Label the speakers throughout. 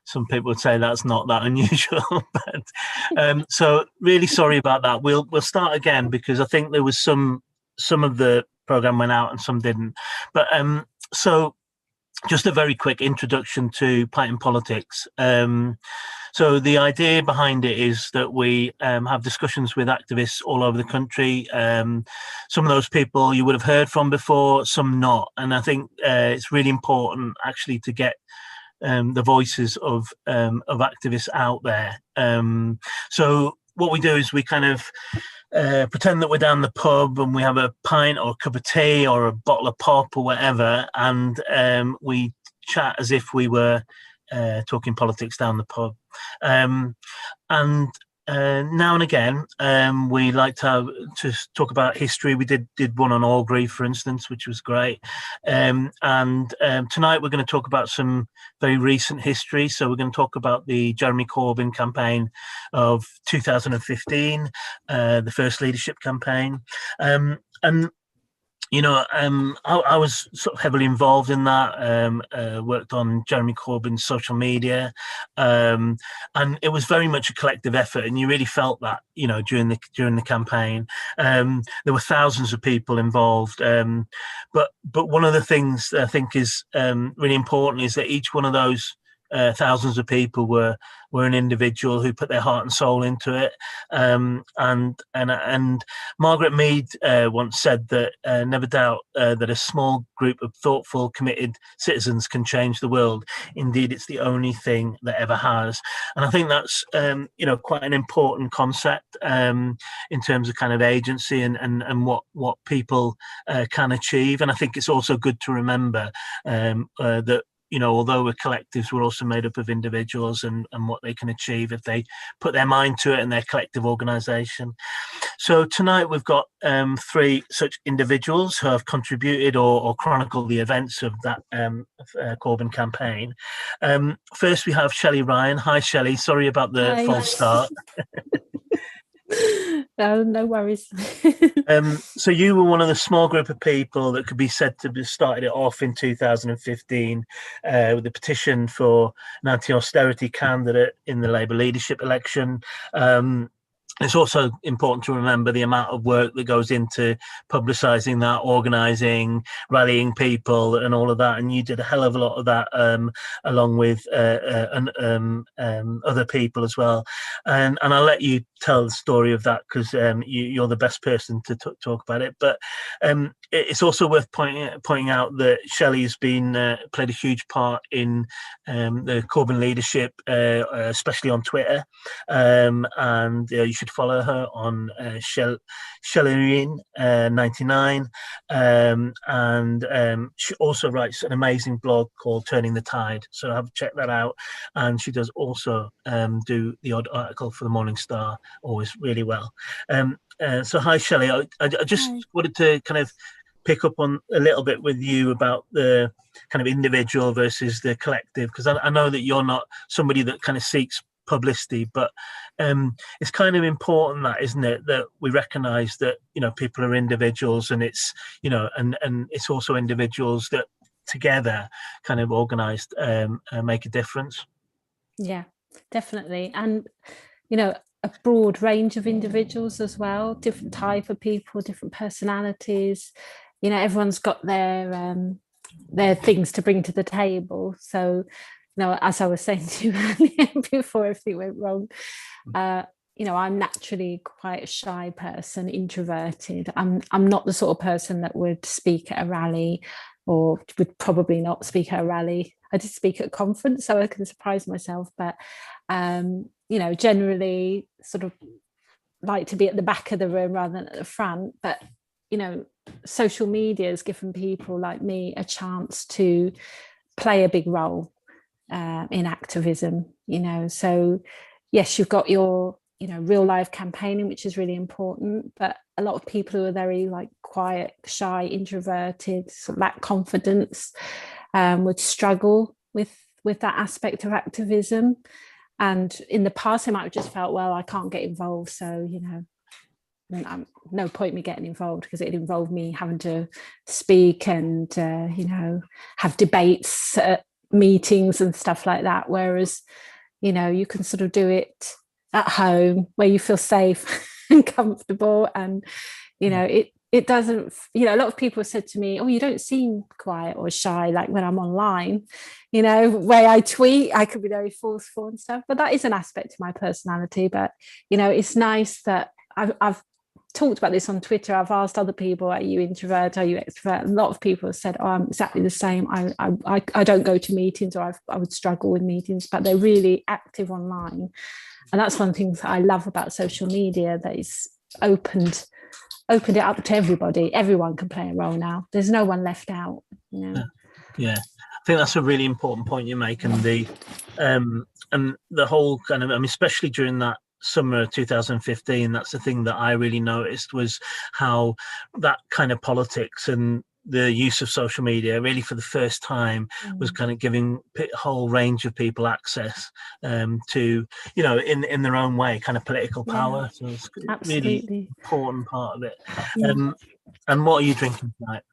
Speaker 1: some people would say that's not that unusual. But so really sorry about that. We'll start again, because I think there was some of the program went out and some didn't. But so just a very quick introduction to Pint in Politics. So the idea behind it is that we have discussions with activists all over the country. Some of those people you would have heard from before, some not. And I think it's really important actually to get the voices of activists out there. So what we do is we kind of pretend that we're down the pub and we have a pint or a cup of tea or a bottle of pop or whatever, and we chat as if we were talking politics down the pub. And now and again, we like to talk about history. We did one on Orgreave, for instance, which was great. And tonight we're going to talk about some very recent history. So we're going to talk about the Jeremy Corbyn campaign of 2015, the first leadership campaign. And you know, I was sort of heavily involved in that, worked on Jeremy Corbyn's social media, and it was very much a collective effort, and you really felt that, you know, during the campaign. There were thousands of people involved, but one of the things that I think is really important is that each one of those thousands of people were an individual who put their heart and soul into it. And Margaret Mead once said that never doubt that a small group of thoughtful, committed citizens can change the world. Indeed, it's the only thing that ever has. And I think that's you know, quite an important concept in terms of kind of agency and what people can achieve. And I think it's also good to remember that, you know, although we're collectives, we're also made up of individuals and what they can achieve if they put their mind to it and their collective organisation. So tonight we've got three such individuals who have contributed or chronicled the events of that Corbyn campaign. First, we have Shelly Ryan. Hi, Shelly. Sorry about the false start.
Speaker 2: No worries.
Speaker 1: So you were one of the small group of people that could be said to have started it off in 2015 with the petition for an anti-austerity candidate in the Labour leadership election. It's also important to remember the amount of work that goes into publicising that, organising, rallying people and all of that. And you did a hell of a lot of that along with other people as well. And I'll let you tell the story of that, because you're the best person to talk about it. But it's also worth pointing out that Shelley has played a huge part in the Corbyn leadership, especially on Twitter. And you should follow her on Shelly Ryan 99, and she also writes an amazing blog called Turning the Tide, so have check that out. And she does also do the odd article for the Morning Star, always really well. So hi Shelley, I just wanted to kind of pick up on a little bit with you about the kind of individual versus the collective, because I know that you're not somebody that kind of seeks publicity, but it's kind of important, that, isn't it, that we recognize that, you know, people are individuals, and it's, you know, and it's also individuals that together kind of organized make a difference.
Speaker 2: Yeah, definitely. And, you know, a broad range of individuals as well, different type of people, different personalities. You know, everyone's got their things to bring to the table. So, you know, as I was saying to you earlier before everything went wrong, you know, I'm naturally quite a shy person, introverted. I'm not the sort of person that would speak at a rally, or would probably not speak at a rally. I did speak at a conference, so I can surprise myself. But, you know, generally sort of like to be at the back of the room rather than at the front. But, you know, social media has given people like me a chance to play a big role in activism, you know. So yes, you've got your, you know, real life campaigning, which is really important, but a lot of people who are very like quiet, shy, introverted, sort of lack confidence, would struggle with that aspect of activism. And in the past, I might have just felt, well, I can't get involved, so, you know, no point me getting involved, because it involved me having to speak and you know, have debates meetings and stuff like that, whereas, you know, you can sort of do it at home where you feel safe and comfortable, and, you know, it doesn't, you know, a lot of people have said to me, oh, you don't seem quiet or shy like when I'm online, you know, way I tweet, I could be very forceful and stuff, but that is an aspect of my personality. But, you know, it's nice that I've talked about this on Twitter. I've asked other people, are you introvert, are you extrovert? A lot of people have said, oh, I'm exactly the same. I don't go to meetings, or I would struggle with meetings, but they're really active online. And that's one of the things that I love about social media, that it's opened it up to everybody. Everyone can play a role now. There's no one left out, you know.
Speaker 1: Yeah, I think that's a really important point you make, and the whole kind of, I mean, especially during that summer of 2015, that's the thing that I really noticed, was how that kind of politics and the use of social media really for the first time was kind of giving a whole range of people access to, you know, in their own way, kind of political power. So it's a really important part of it. And what are you drinking tonight?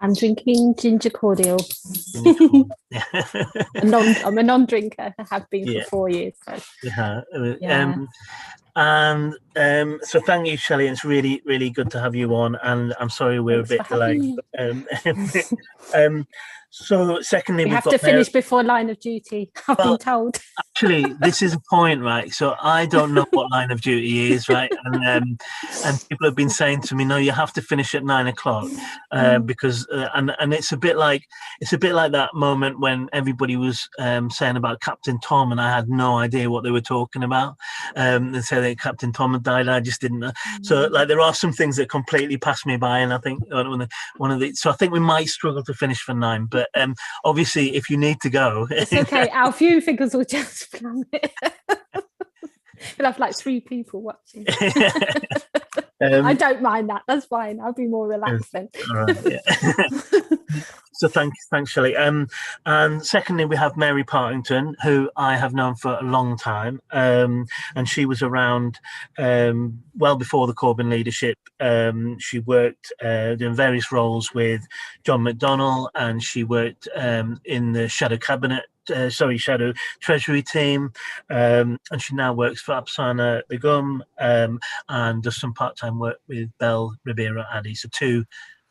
Speaker 2: I'm drinking ginger cordial. I'm a non-drinker. I have been for 4 years. So.
Speaker 1: And so thank you, Shelley. It's really, really good to have you on, and I'm sorry we're a bit delayed. So secondly,
Speaker 2: we have to finish before line of duty, I've been told.
Speaker 1: Actually, this is a point, right? So I don't know what line of duty is, right? And people have been saying to me, no, you have to finish at 9 o'clock because and it's a bit like that moment when everybody was saying about Captain Tom, and I had no idea what they were talking about. They said that Captain Tom had died, I just didn't know. So like there are some things that completely passed me by, and I think so I think we might struggle to finish for 9, but obviously if you need to go,
Speaker 2: it's okay. Our viewing figures will just plummet. We'll have like 3 people watching. I don't mind that. That's fine. I'll be more relaxed then.
Speaker 1: All right, yeah. So thanks, Shelley. And secondly, we have Mary Partington, who I have known for a long time, and she was around well before the Corbyn leadership. She worked in various roles with John McDonnell, and she worked in the shadow cabinet. Shadow Treasury team, and she now works for Afsana Begum and does some part-time work with Belle Ribera Addy. So 2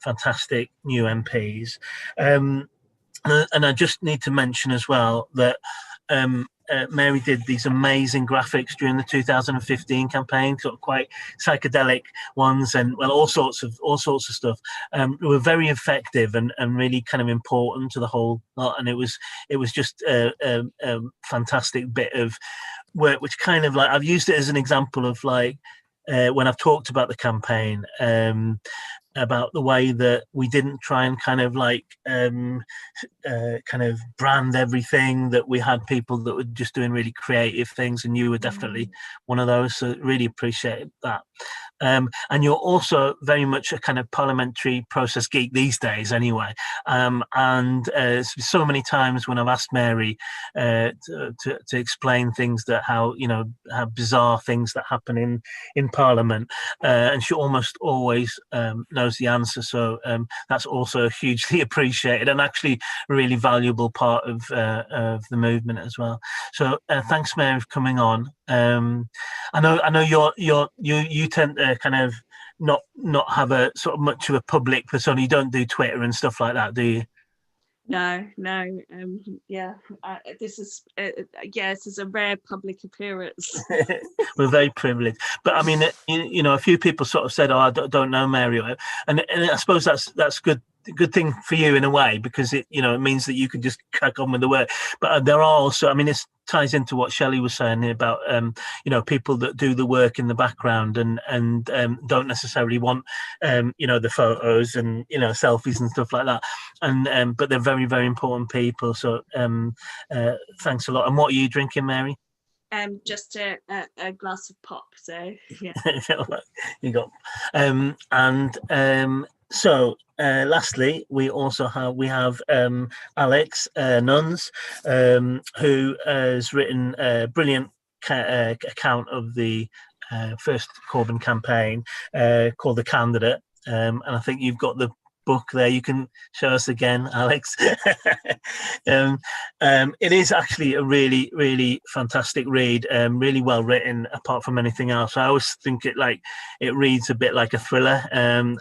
Speaker 1: fantastic new MPs. And I just need to mention as well that Mary did these amazing graphics during the 2015 campaign, sort of quite psychedelic ones, and well, all sorts of stuff. Were very effective and really kind of important to the whole lot. And it was just a fantastic bit of work, which kind of like I've used it as an example of like when I've talked about the campaign. About the way that we didn't try and kind of like kind of brand everything, that we had people that were just doing really creative things, and you were definitely one of those, so really appreciate that. And you're also very much a kind of parliamentary process geek these days anyway, and so many times when I've asked Mary to explain things, that how bizarre things that happen in Parliament, and she almost always knows the answer, so that's also hugely appreciated and actually a really valuable part of the movement as well. So thanks, Mary, for coming on. I know you tend to kind of not have a sort of much of a public persona. You don't do Twitter and stuff like that, do you?
Speaker 3: No. This is this is a rare public appearance.
Speaker 1: We're very privileged, but I mean, a few people sort of said, "Oh, I don't know Mary," and I suppose that's good thing for you in a way, because it means that you can just crack on with the work. But there are also, I mean, this ties into what Shelley was saying about people that do the work in the background and don't necessarily want the photos and selfies and stuff like that, and but they're very, very important people. So thanks a lot. And what are you drinking, Mary?
Speaker 3: Just a glass of pop. So yeah.
Speaker 1: You got so lastly, we have Alex Nunns, who has written a brilliant account of the first Corbyn campaign called The Candidate, and I think you've got the book there. You can show us again, Alex. It is actually a really, really fantastic read, really well written, apart from anything else. I always think it reads a bit like a thriller,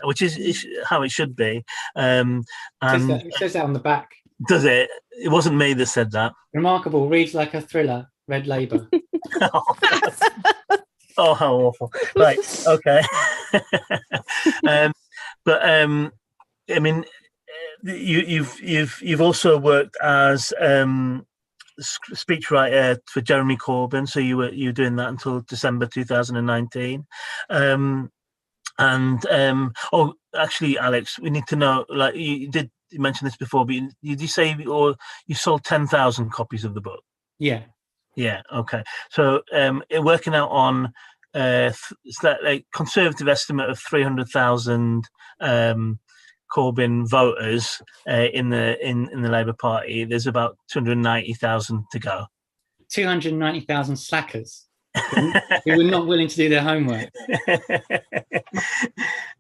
Speaker 1: which is how it should be. And
Speaker 4: It says that on the back.
Speaker 1: Does it? It wasn't me that said that.
Speaker 4: Remarkable, reads like a thriller, red labour.
Speaker 1: Oh, how awful! Right, okay. But I mean, you've also worked as speechwriter for Jeremy Corbyn, so you were doing that until December 2019. Oh, actually, Alex, we need to know. Like you mention this before, but did you say you sold 10,000 copies of the book?
Speaker 4: Yeah.
Speaker 1: Yeah. Okay. So, working out on it's that a conservative estimate of 300,000 Corbyn voters in the Labour Party. There's about 290,000 to go.
Speaker 4: 290,000 slackers who were not willing to do their homework.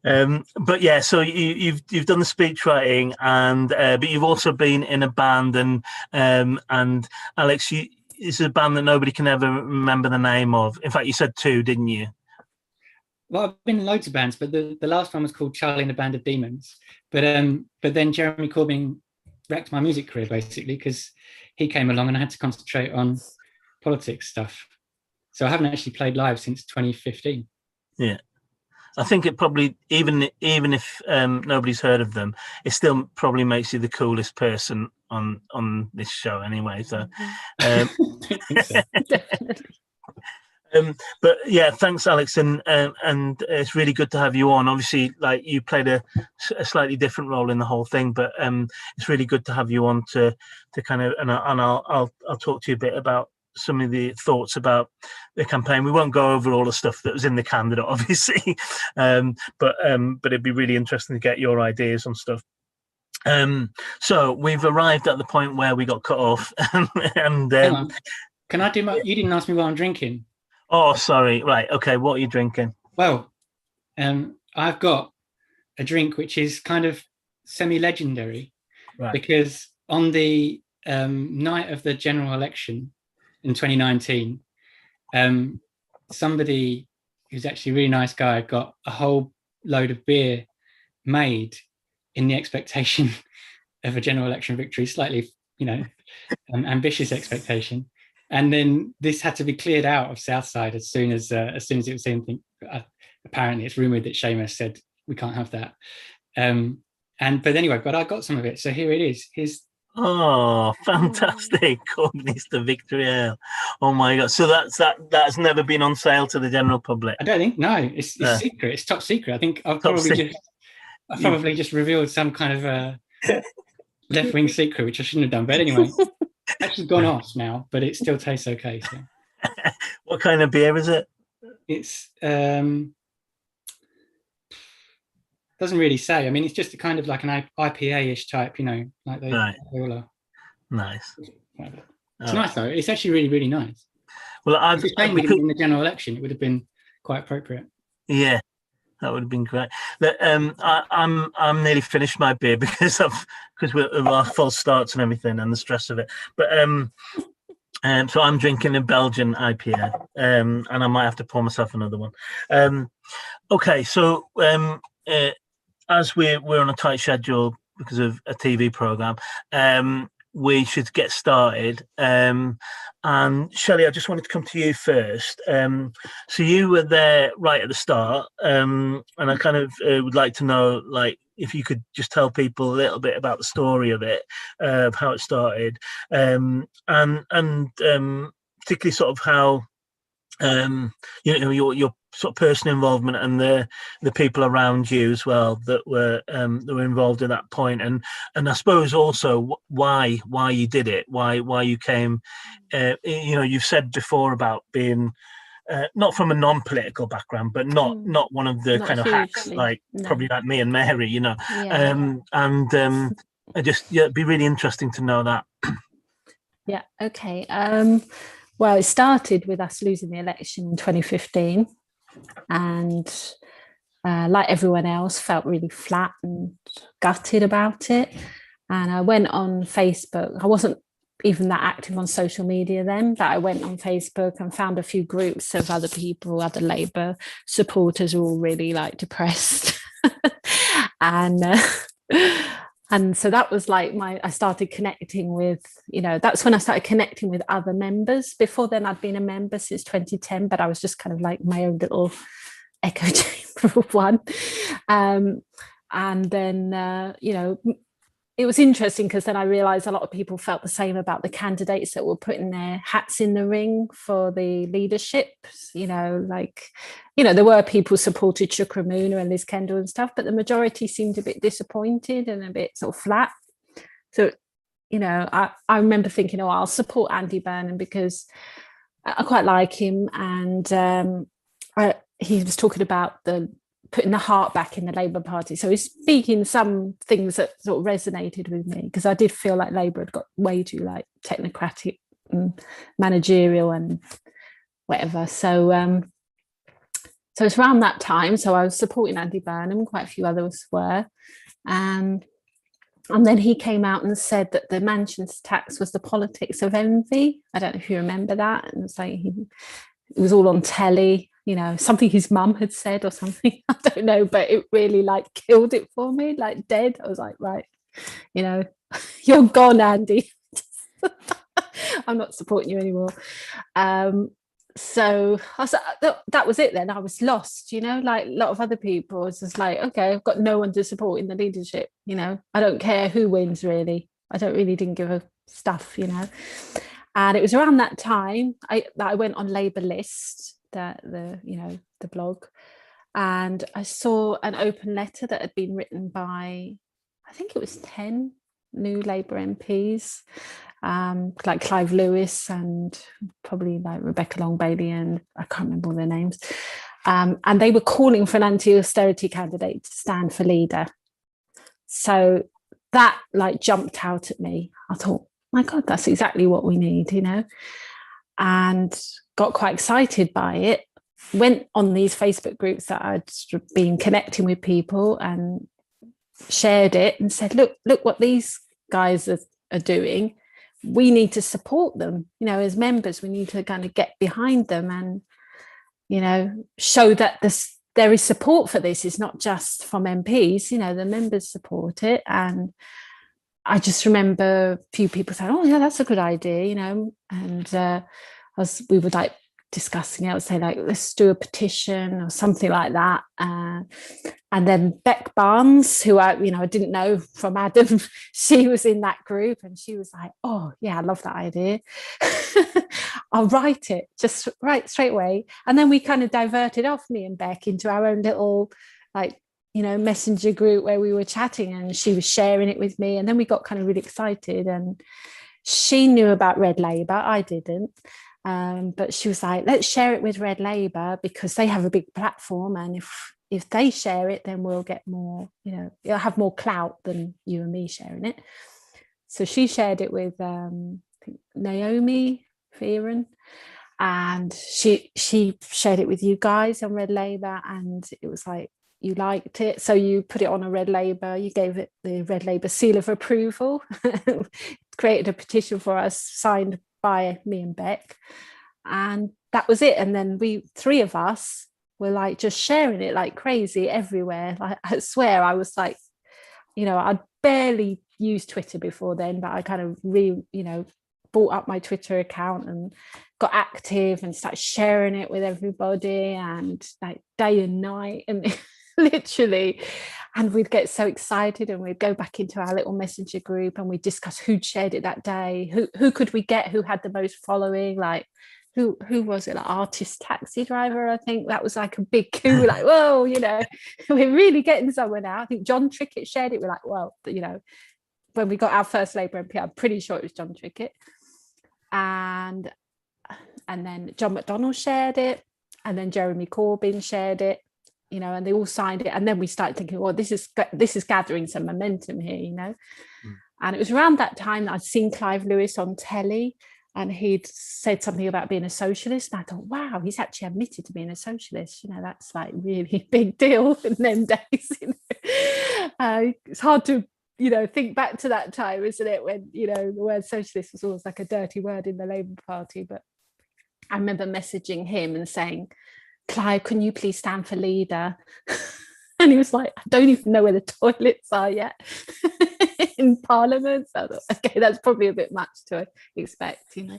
Speaker 1: But yeah, so you've done the speech writing, and but you've also been in a band, and Alex, it's a band that nobody can ever remember the name of. In fact, you said 2, didn't you?
Speaker 4: Well, I've been in loads of bands, but the last one was called Chelley and the Band of Demons. But then Jeremy Corbyn wrecked my music career, basically, because he came along and I had to concentrate on politics stuff. So I haven't actually played live since 2015.
Speaker 1: Yeah. I think it probably, even if nobody's heard of them, it still probably makes you the coolest person on this show anyway. So,
Speaker 2: Definitely.
Speaker 1: But yeah, thanks, Alex, and it's really good to have you on. Obviously, like you played a slightly different role in the whole thing, but it's really good to have you on to kind of and I'll talk to you a bit about some of the thoughts about the campaign. We won't go over all the stuff that was in the candidate, obviously, but it'd be really interesting to get your ideas on stuff. So we've arrived at the point where we got cut off, and
Speaker 4: Hang on. Can I do you didn't ask me what I'm drinking.
Speaker 1: Oh, sorry. Right. Okay. What are you drinking?
Speaker 4: Well, I've got a drink which is kind of semi-legendary,
Speaker 1: right,
Speaker 4: because on the night of the general election in 2019, somebody who's actually a really nice guy got a whole load of beer made in the expectation of a general election victory, slightly, ambitious expectation. And then this had to be cleared out of Southside as soon as it was anything. Apparently, it's rumored that Seamus said we can't have that. But anyway, I got some of it, so here it is.
Speaker 1: Oh, fantastic! Corbynista Victory Ale. Oh my God! So that's never been on sale to the general public.
Speaker 4: I don't think. No, it's secret. It's top secret. I think I've probably just revealed some kind of left-wing secret, which I shouldn't have done. But anyway. Actually gone off now, but it still tastes okay. So.
Speaker 1: What kind of beer is it?
Speaker 4: It's doesn't really say. I mean, it's just a kind of like an IPA-ish type, like they all are.
Speaker 1: Nice.
Speaker 4: It's nice though. It's actually really, really nice.
Speaker 1: Well,
Speaker 4: if it's playing in the general election, it would have been quite appropriate.
Speaker 1: Yeah. That would have been great. I'm nearly finished my beer because we're our false starts and everything and the stress of it. But so I'm drinking a Belgian IPA, and I might have to pour myself another one. Okay, so as we're on a tight schedule because of a TV program, we should get started. And Shelley, I just wanted to come to you first. So you were there right at the start, and I kind of would like to know, like, if you could just tell people a little bit about the story of it, of how it started, and particularly sort of how your sort of personal involvement and the people around you as well that were involved at that point, and I suppose also why you did it, why you came. You've said before about being not from a non-political background, but not one of the
Speaker 2: Not
Speaker 1: kind of hacks like probably like me and Mary,
Speaker 2: Yeah.
Speaker 1: I just it'd be really interesting to know that.
Speaker 2: Yeah. Okay. Well, it started with us losing the election in 2015, and like everyone else, felt really flat and gutted about it. And I went on Facebook. I wasn't even that active on social media then, but I went on Facebook and found a few groups of other people, other Labour supporters, who were all really like depressed. And so that was like I started connecting with, that's when I started connecting with other members. Before then, I'd been a member since 2010, but I was just kind of like my own little echo chamber of one. And then, it was interesting because then I realized a lot of people felt the same about the candidates that were putting their hats in the ring for the leadership. There were people who supported Shukramuna and Liz Kendall and stuff, but the majority seemed a bit disappointed and a bit sort of flat. So, I remember thinking, I'll support Andy Burnham because I quite like him. And he was talking about putting the heart back in the Labour Party. So he's speaking some things that sort of resonated with me, because I did feel like Labour had got way too like technocratic and managerial and whatever. So it's around that time. So I was supporting Andy Burnham, quite a few others were. And then he came out and said that the mansions tax was the politics of envy. I don't know if you remember that. And it's like it was all on telly. Something his mum had said or something, I don't know, but it really like killed it for me, like dead. I was like, right, you're gone, Andy. I'm not supporting you anymore. So I was, that was it then. I was lost, like a lot of other people. It's just like, okay, I've got no one to support in the leadership. I don't care who wins, really. didn't give a stuff, And it was around that time that I went on Labour List, the blog, and I saw an open letter that had been written by, I think it was 10 new Labour MPs, like Clive Lewis and probably like Rebecca Long Bailey, and I can't remember all their names. And they were calling for an anti-austerity candidate to stand for leader. So that like jumped out at me. I thought, my God, that's exactly what we need, and got quite excited by it. Went on these Facebook groups that I'd been connecting with people and shared it and said, look what these guys are doing. We need to support them, as members. We need to kind of get behind them and, show that there is support for this. It's not just from MPs, the members support it. And I just remember a few people saying, oh yeah, that's a good idea, and we were like discussing it. I would say like, let's do a petition or something like that. And then Beck Barnes, who I didn't know from Adam, she was in that group and she was like, oh yeah, I love that idea. I'll write it, just right straight away. And then we kind of diverted off, me and Beck, into our own little messenger group where we were chatting, and she was sharing it with me. And then we got kind of really excited, and she knew about Red Labour, I didn't. But she was like, let's share it with Red Labour because they have a big platform, and if they share it, then we'll get more, it'll have more clout than you and me sharing it. So she shared it with I think Naomi Fearon, and she shared it with you guys on Red Labour, and it was like, you liked it, so you put it on a Red Labour, you gave it the Red Labour seal of approval, created a petition for us signed by me and Beck, and that was it. And then we three of us were like just sharing it like crazy everywhere. Like, I swear I was like, I'd barely used Twitter before then, but I kind of bought up my Twitter account and got active and started sharing it with everybody, and like day and night, and literally. And we'd get so excited and we'd go back into our little messenger group and we'd discuss who'd shared it that day, who could we get, who had the most following, like who was it, like Artist Taxi Driver, I think that was like a big coup, like, whoa, we're really getting somewhere now. I think John Trickett shared it. We're like, well, when we got our first Labour MP, I'm pretty sure it was John Trickett, and then John McDonnell shared it, and then Jeremy Corbyn shared it, and they all signed it. And then we started thinking, well, this is gathering some momentum here, And it was around that time that I'd seen Clive Lewis on telly, and he'd said something about being a socialist. And I thought, wow, he's actually admitted to being a socialist. You know, that's like really big deal in them days. You know? It's hard to, you know, think back to that time, isn't it? When, you know, the word socialist was always like a dirty word in the Labour Party. But I remember messaging him and saying, Clive, can you please stand for leader? And he was like, I don't even know where the toilets are yet in Parliament. So I thought, okay, that's probably a bit much to expect, you know.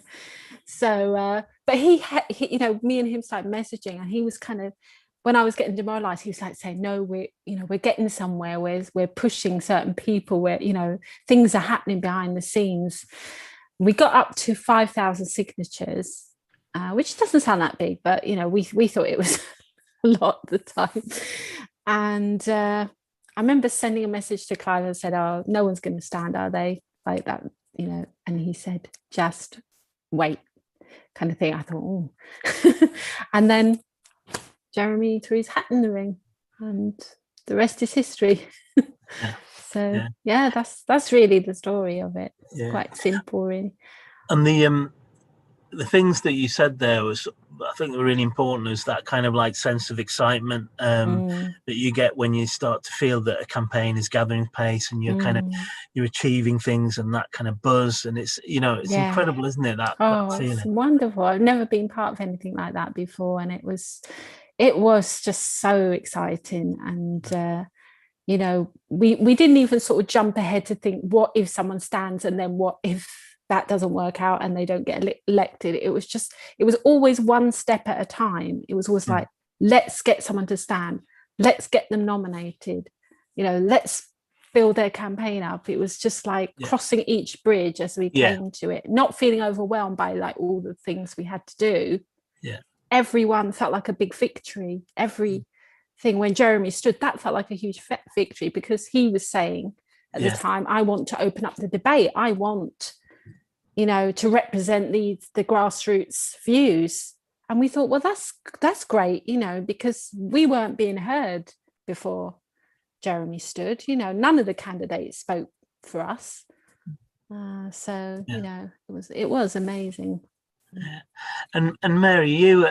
Speaker 2: So, but he, you know, me and him started messaging, and he was kind of, when I was getting demoralised, he was like saying, no, we're getting somewhere, we're pushing certain people, where, you know, things are happening behind the scenes. We got up to 5,000 signatures, which doesn't sound that big, but, you know, we thought it was a lot at the time. And I remember sending a message to Clive and said, oh, no one's going to stand, are they? Like that, you know. And he said, just wait, kind of thing. I thought, oh. And then Jeremy threw his hat in the ring, and the rest is history.
Speaker 1: Yeah.
Speaker 2: So yeah, that's really the story of it. It's quite simple, really.
Speaker 1: And the things that you said there was, I think, were really important, is that kind of like sense of excitement that you get when you start to feel that a campaign is gathering pace, and you're kind of, you're achieving things, and that kind of buzz, and it's, you know, it's incredible, isn't it? That feeling.
Speaker 2: It's wonderful. I've never been part of anything like that before, and it was just so exciting. And you know, we didn't even sort of jump ahead to think, what if someone stands, and then what if that doesn't work out and they don't get elected? It was always one step at a time. It was always like, let's get someone to stand, let's get them nominated, you know, let's build their campaign up. It was just like crossing each bridge as we came to it, not feeling overwhelmed by like all the things we had to do. Everyone felt like a big victory. Everything, when Jeremy stood, that felt like a huge victory, because he was saying at the time, I want to open up the debate, I want, you know, to represent the grassroots views. And we thought, well, that's great, you know, because we weren't being heard before Jeremy stood. You know, none of the candidates spoke for us. So you know, it was amazing.
Speaker 1: And Mary, you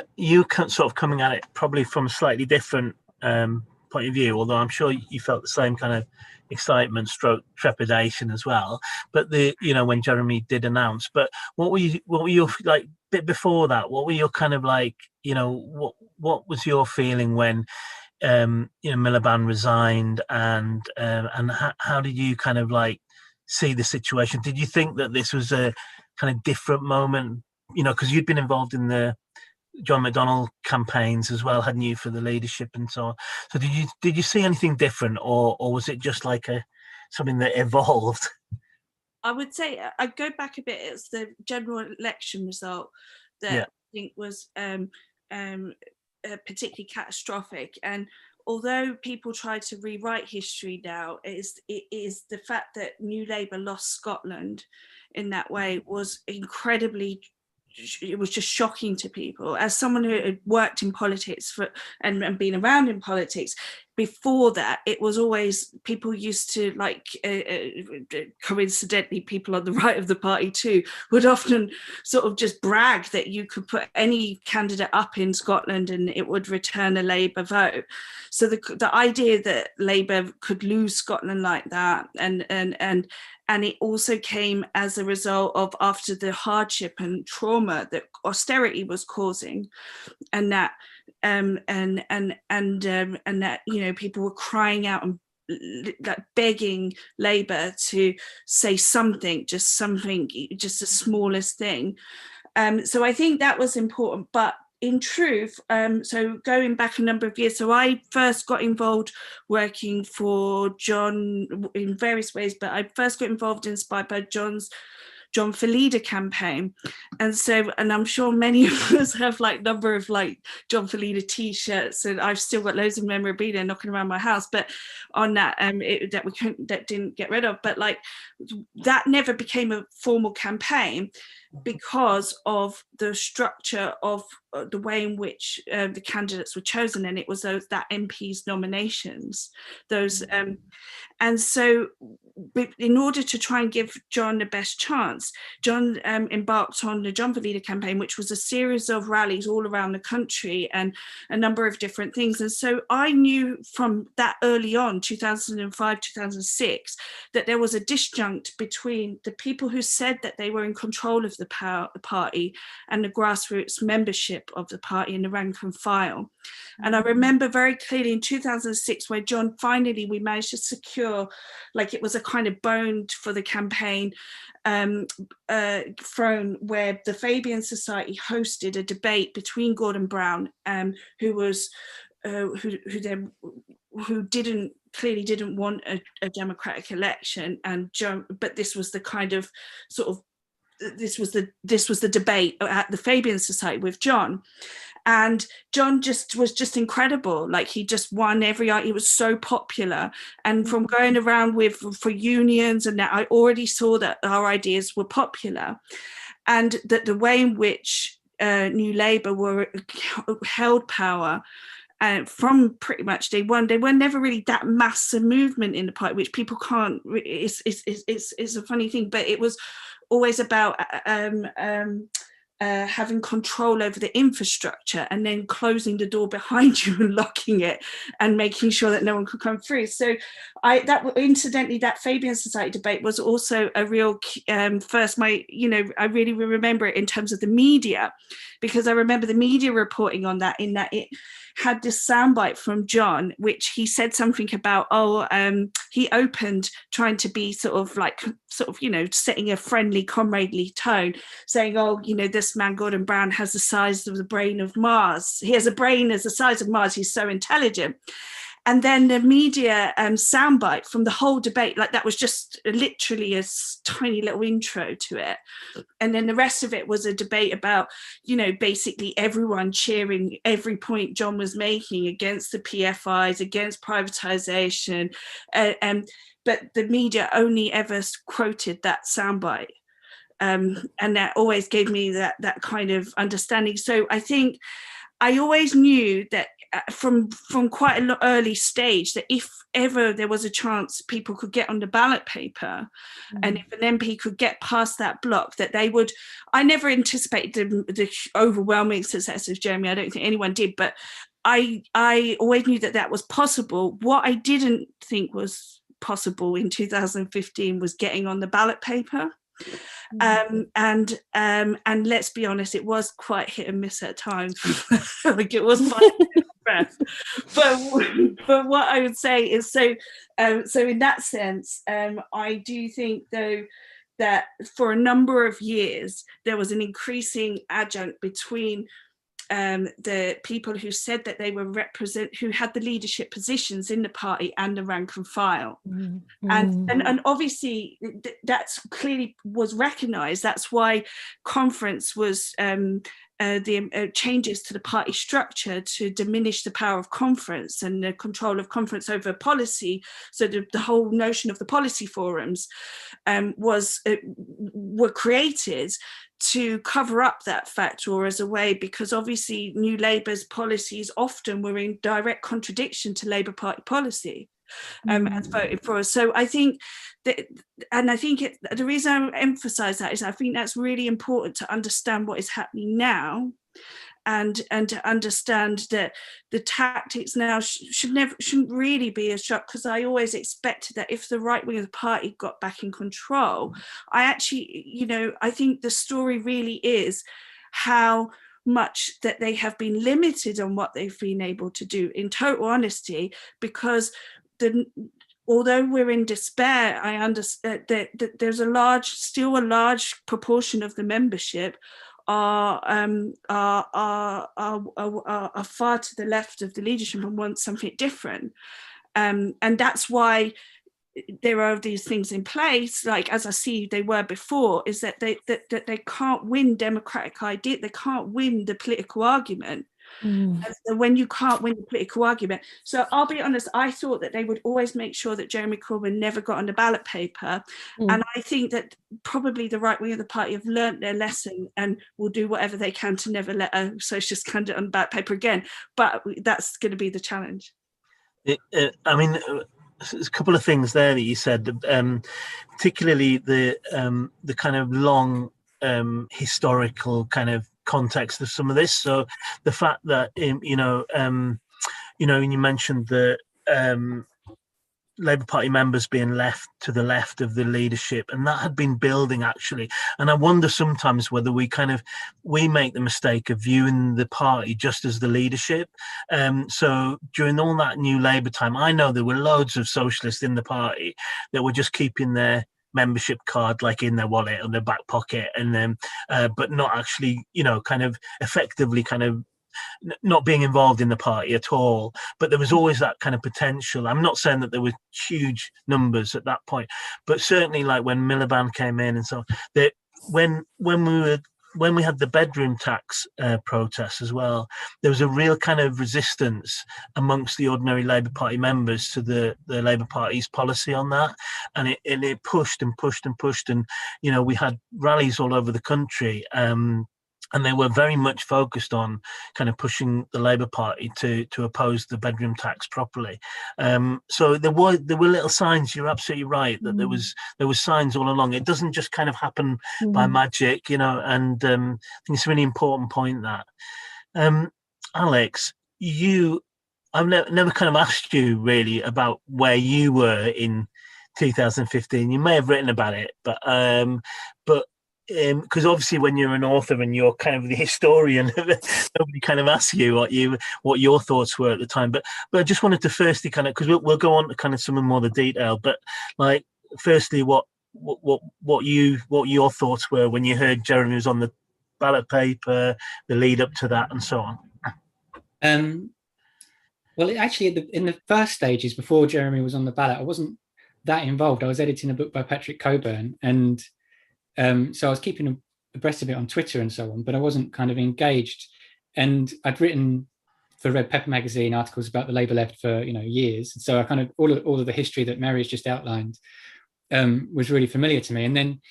Speaker 1: sort of coming at it probably from a slightly different point of view, although I'm sure you felt the same kind of excitement stroke trepidation as well. But you know, when Jeremy did announce, but what were your like bit before that? What were your kind of like, you know, what was your feeling when you know, Miliband resigned, and how did you kind of like see the situation? Did you think that this was a kind of different moment? You know, because you'd been involved in the John McDonnell campaigns as well, hadn't you, for the leadership and so on? So did you see anything different, or was it just like something that evolved?
Speaker 3: I would say I'd go back a bit. It's the general election result that I think was particularly catastrophic. And although people try to rewrite history now, it is the fact that New Labour lost Scotland in that way was incredibly, it was just shocking to people. As someone who had worked in politics and been around in politics, before that, it was always, people used to like, coincidentally, people on the right of the party too, would often sort of just brag that you could put any candidate up in Scotland and it would return a Labour vote. So the idea that Labour could lose Scotland like that, and it also came as a result of, after the hardship and trauma that austerity was causing, and that that, you know, people were crying out and like begging Labour to say something, just the smallest thing. So I think that was important. But in truth, so going back a number of years, so I first got involved working for John in various ways, but I first got involved, inspired by John for Leader campaign. And so, and I'm sure many of us have like number of like John for Leader t-shirts, and I've still got loads of memorabilia knocking around my house, but on that, that didn't get rid of, but like that never became a formal campaign because of the structure of the way in which the candidates were chosen, and it was that MP's nominations, those and so in order to try and give John the best chance, John embarked on the John for Leader campaign, which was a series of rallies all around the country and a number of different things. And so I knew from that early on, 2005, 2006, that there was a disjunct between the people who said that they were in control of the party and the grassroots membership of the party and the rank and file. And I remember very clearly in 2006, where John finally, we managed to secure, like it was a kind of bone for the campaign throne, where the Fabian Society hosted a debate between Gordon Brown, who clearly didn't want a democratic election, and John, but this was the kind of this was the debate at the Fabian Society with John. And John was just incredible. Like, he just won he was so popular. And from going around for unions and that, I already saw that our ideas were popular, and that the way in which New Labour held power from pretty much day one. They were never really that massive movement in the party, which people can't. It's a funny thing, but it was always about having control over the infrastructure and then closing the door behind you and locking it and making sure that no one could come through. So incidentally, that Fabian Society debate was also a real first. I really remember it in terms of the media, because I remember the media reporting on that, in that it had this soundbite from John, which he said something about, he opened trying to be setting a friendly, comradely tone, saying, this man Gordon Brown has the size of the brain of Mars. He has a brain as the size of Mars. He's so intelligent. And then the media soundbite from the whole debate, like that was just literally a tiny little intro to it. And then the rest of it was a debate about, basically everyone cheering every point John was making against the PFIs, against privatization. But the media only ever quoted that soundbite. And that always gave me that kind of understanding. So I think I always knew that from quite an early stage, that if ever there was a chance people could get on the ballot paper, and if an MP could get past that block, that they would. I never anticipated the overwhelming success of Jeremy. I don't think anyone did, but I always knew that was possible. What I didn't think was possible in 2015 was getting on the ballot paper. And let's be honest, it was quite hit and miss at times. Like, it was my breath. But what I would say is, so in that sense, I do think, though, that for a number of years there was an increasing adjunct between the people who said that they were who had the leadership positions in the party and the rank and file. And obviously that's clearly was recognised. That's why conference was the changes to the party structure to diminish the power of conference and the control of conference over policy. So the whole notion of the policy forums were created to cover up that fact, or as a way, because obviously New Labour's policies often were in direct contradiction to Labour Party policy as voted for. So I think that, and I think the reason I emphasise that is I think that's really important to understand what is happening now, and to understand that the tactics now shouldn't really be a shock, because I always expected that if the right wing of the party got back in control, I think the story really is how much that they have been limited on what they've been able to do, in total honesty, because although we're in despair, I understand that there's still a large proportion of the membership are far to the left of the leadership and want something different, and that's why there are these things in place, like as I see they were before, is that they can't win democratic idea, they can't win the political argument. And so when you can't win the political argument, so I'll be honest, I thought that they would always make sure that Jeremy Corbyn never got on the ballot paper, and I think that probably the right wing of the party have learnt their lesson and will do whatever they can to never let a socialist candidate on the ballot paper again, but that's going to be the challenge.
Speaker 1: there's a couple of things there that you said, particularly the kind of long historical kind of context of some of this. So the fact that when you mentioned the Labour Party members being left to the left of the leadership, and that had been building actually. And I wonder sometimes whether we make the mistake of viewing the party just as the leadership. So during all that New Labour time, I know there were loads of socialists in the party that were just keeping their membership card like in their wallet or their back pocket, and then but not actually, kind of effectively kind of not being involved in the party at all. But there was always that kind of potential. I'm not saying that there were huge numbers at that point, but certainly like when Miliband came in and so that when we had the bedroom tax protests as well, there was a real kind of resistance amongst the ordinary Labour Party members to the Labour Party's policy on that, and it pushed and pushed and pushed, and we had rallies all over the country. And they were very much focused on kind of pushing the Labour Party to oppose the bedroom tax properly. So there were little signs. You're absolutely right that there was signs all along. It doesn't just kind of happen by magic, And I think it's a really important point that. Alex, I've never kind of asked you really about where you were in 2015. You may have written about it, but because obviously when you're an author and you're kind of the historian, nobody kind of asks you what your thoughts were at the time. But I just wanted to firstly kind of, because we'll go on to kind of some more of the detail, but like firstly, what your thoughts were when you heard Jeremy was on the ballot paper, the lead up to that, and so on.
Speaker 4: Well, actually, in the first stages before Jeremy was on the ballot, I wasn't that involved. I was editing a book by Patrick Coburn, and so I was keeping abreast of it on Twitter and so on, but I wasn't kind of engaged. And I'd written for Red Pepper magazine articles about the Labour left for years. So I kind of all of the history that Mary has just outlined was really familiar to me. And then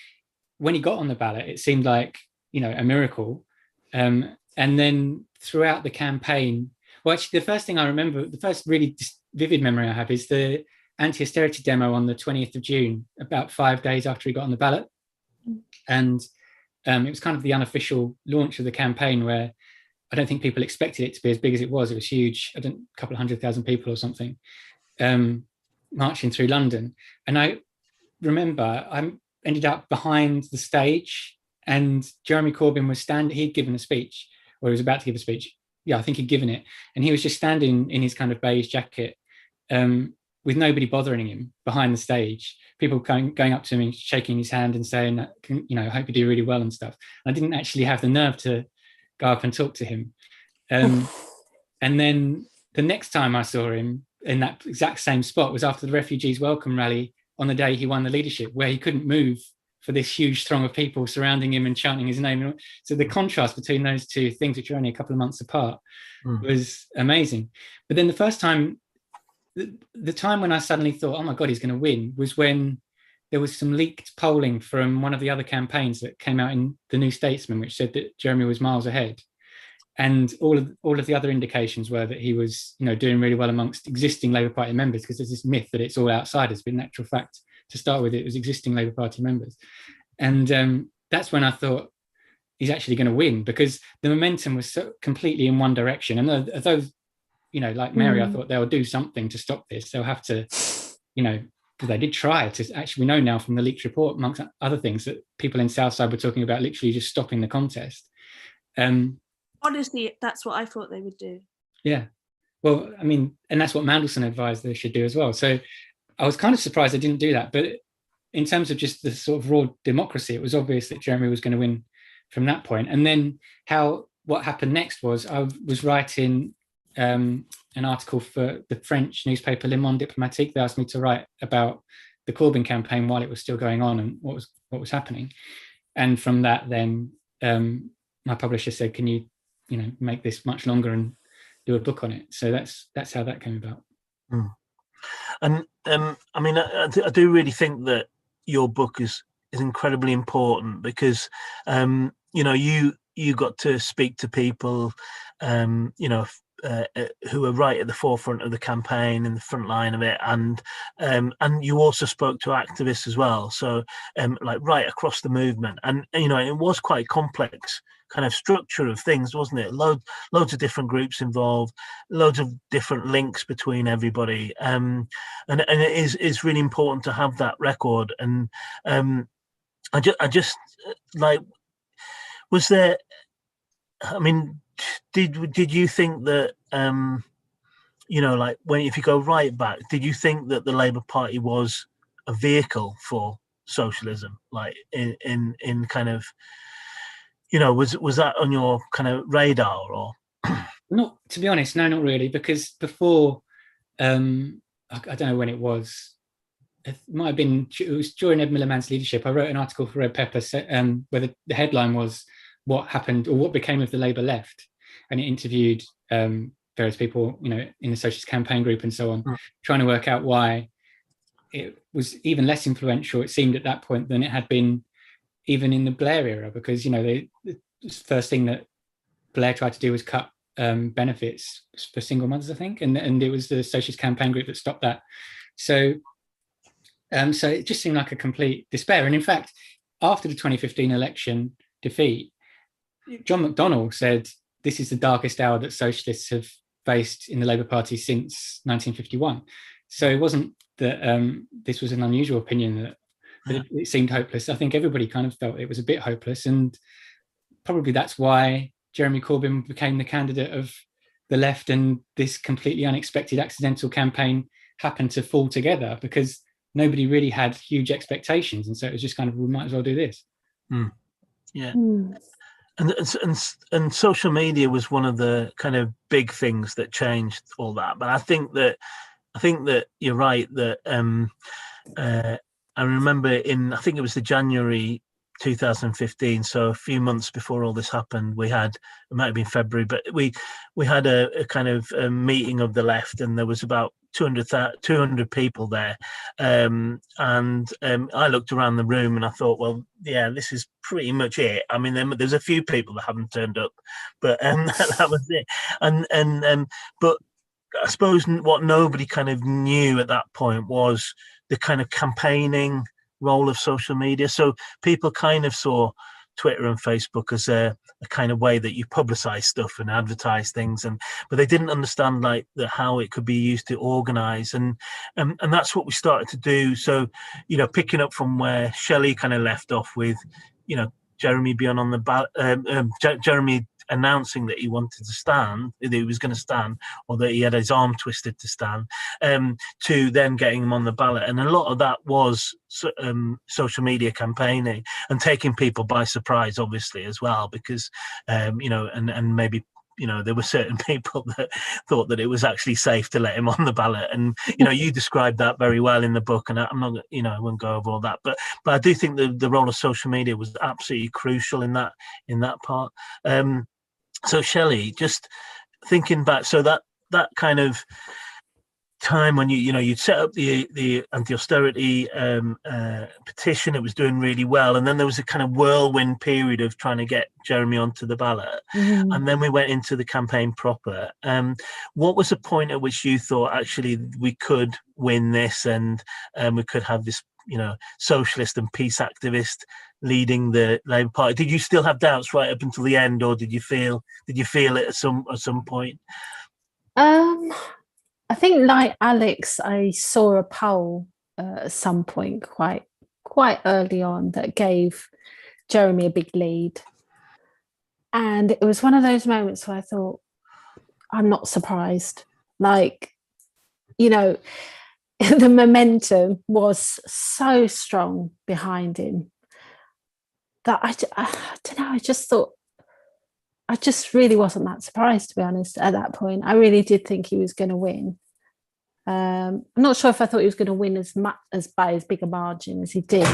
Speaker 4: when he got on the ballot, it seemed like a miracle. And then throughout the campaign, well, actually, the first thing I remember, the first really vivid memory I have is the anti-austerity demo on the 20th of June, about 5 days after he got on the ballot. And it was kind of the unofficial launch of the campaign, where I don't think people expected it to be as big as it was. It was huge. A couple of 100,000 people or something marching through London. And I remember I ended up behind the stage, and Jeremy Corbyn was standing. He'd given a speech, or he was about to give a speech. Yeah, I think he'd given it. And he was just standing in his kind of beige jacket with nobody bothering him behind the stage. People going up to him and shaking his hand and saying, I hope you do really well and stuff. I didn't actually have the nerve to go up and talk to him. And then the next time I saw him in that exact same spot was after the Refugees Welcome rally on the day he won the leadership, where he couldn't move for this huge throng of people surrounding him and chanting his name. So the contrast between those two things, which are only a couple of months apart, was amazing. But then the first time, the time when I suddenly thought, oh my God, he's going to win, was when there was some leaked polling from one of the other campaigns that came out in the New Statesman, which said that Jeremy was miles ahead. And all of the other indications were that he was, doing really well amongst existing Labour Party members, because there's this myth that it's all outsiders, but in actual fact, to start with, it was existing Labour Party members. And that's when I thought he's actually going to win, because the momentum was so completely in one direction. And those, like Mary, I thought they'll do something to stop this. They'll have to, they did try to actually, we know now from the leaked report, amongst other things, that people in Southside were talking about literally just stopping the contest.
Speaker 3: Honestly, that's what I thought they would do.
Speaker 4: Yeah. Well, I mean, and that's what Mandelson advised they should do as well. So I was kind of surprised they didn't do that. But in terms of just the sort of raw democracy, it was obvious that Jeremy was going to win from that point. And then what happened next was I was writing an article for the French newspaper Le Monde Diplomatique. They asked me to write about the Corbyn campaign while it was still going on and what was happening. And from that, then my publisher said, "Can you, make this much longer and do a book on it?" So that's how that came about.
Speaker 1: And I mean, I do really think that your book is incredibly important, because you got to speak to people, who were right at the forefront of the campaign, in the front line of it, and you also spoke to activists as well, so like right across the movement, and it was quite complex kind of structure of things, wasn't it? Loads of different groups involved, loads of different links between everybody, and it's really important to have that record. And I just like, was there, I mean, did you think that like if you go right back, did you think that the Labour Party was a vehicle for socialism, like in kind of, was that on your kind of radar? Or
Speaker 4: not, to be honest, no, not really, because before, I don't know when it was. It might have been, it was during Ed Miliband's leadership. I wrote an article for Red Pepper where the headline was "What Happened or What Became of the Labour Left," and it interviewed various people, in the Socialist Campaign Group and so on, trying to work out why it was even less influential, it seemed, at that point than it had been even in the Blair era, because the first thing that Blair tried to do was cut benefits for single mothers, I think, and it was the Socialist Campaign Group that stopped that. So it just seemed like a complete despair. And in fact, after the 2015 election defeat, John McDonnell said, "This is the darkest hour that socialists have faced in the Labour Party since 1951." So it wasn't that this was an unusual opinion that it seemed hopeless. I think everybody kind of felt it was a bit hopeless, and probably that's why Jeremy Corbyn became the candidate of the left, and this completely unexpected accidental campaign happened to fall together because nobody really had huge expectations, and so it was just kind of, we might as well do this.
Speaker 1: Yeah. And social media was one of the kind of big things that changed all that. But I think that you're right that I remember I think it was the January 2015, so a few months before all this happened, it might have been February, but we had a kind of a meeting of the left, and there was about 200 people there, and I looked around the room and I thought, well, yeah, this is pretty much it. I mean, there's a few people that haven't turned up, but that was it. And but I suppose what nobody kind of knew at that point was the kind of campaigning role of social media. So people kind of saw Twitter and Facebook as a kind of way that you publicize stuff and advertise things, but they didn't understand like how it could be used to organize, and that's what we started to do. So picking up from where Shelley kind of left off with Jeremy being on the ballot, Jeremy announcing that he wanted to stand, that he was going to stand, or that he had his arm twisted to stand, to then getting him on the ballot. And a lot of that was social media campaigning and taking people by surprise, obviously, as well, because, and maybe, there were certain people that thought that it was actually safe to let him on the ballot. And, you described that very well in the book, and I'm not, I won't go over all that, but I do think the role of social media was absolutely crucial in that part. So Shelley, just thinking back, so that kind of time when you'd set up the anti-austerity petition, it was doing really well, and then there was a kind of whirlwind period of trying to get Jeremy onto the ballot, and then we went into the campaign proper. What was the point at which you thought actually we could win this, and we could have this socialist and peace activist leading the Labour Party? Did you still have doubts right up until the end, or did you feel it at some point?
Speaker 2: I think, like Alex, I saw a poll at some point quite early on that gave Jeremy a big lead, and it was one of those moments where I thought, I'm not surprised. Like, the momentum was so strong behind him that I don't know, I just thought, I just really wasn't that surprised, to be honest, at that point. I really did think he was going to win. I'm not sure if I thought he was going to win by as big a margin as he did.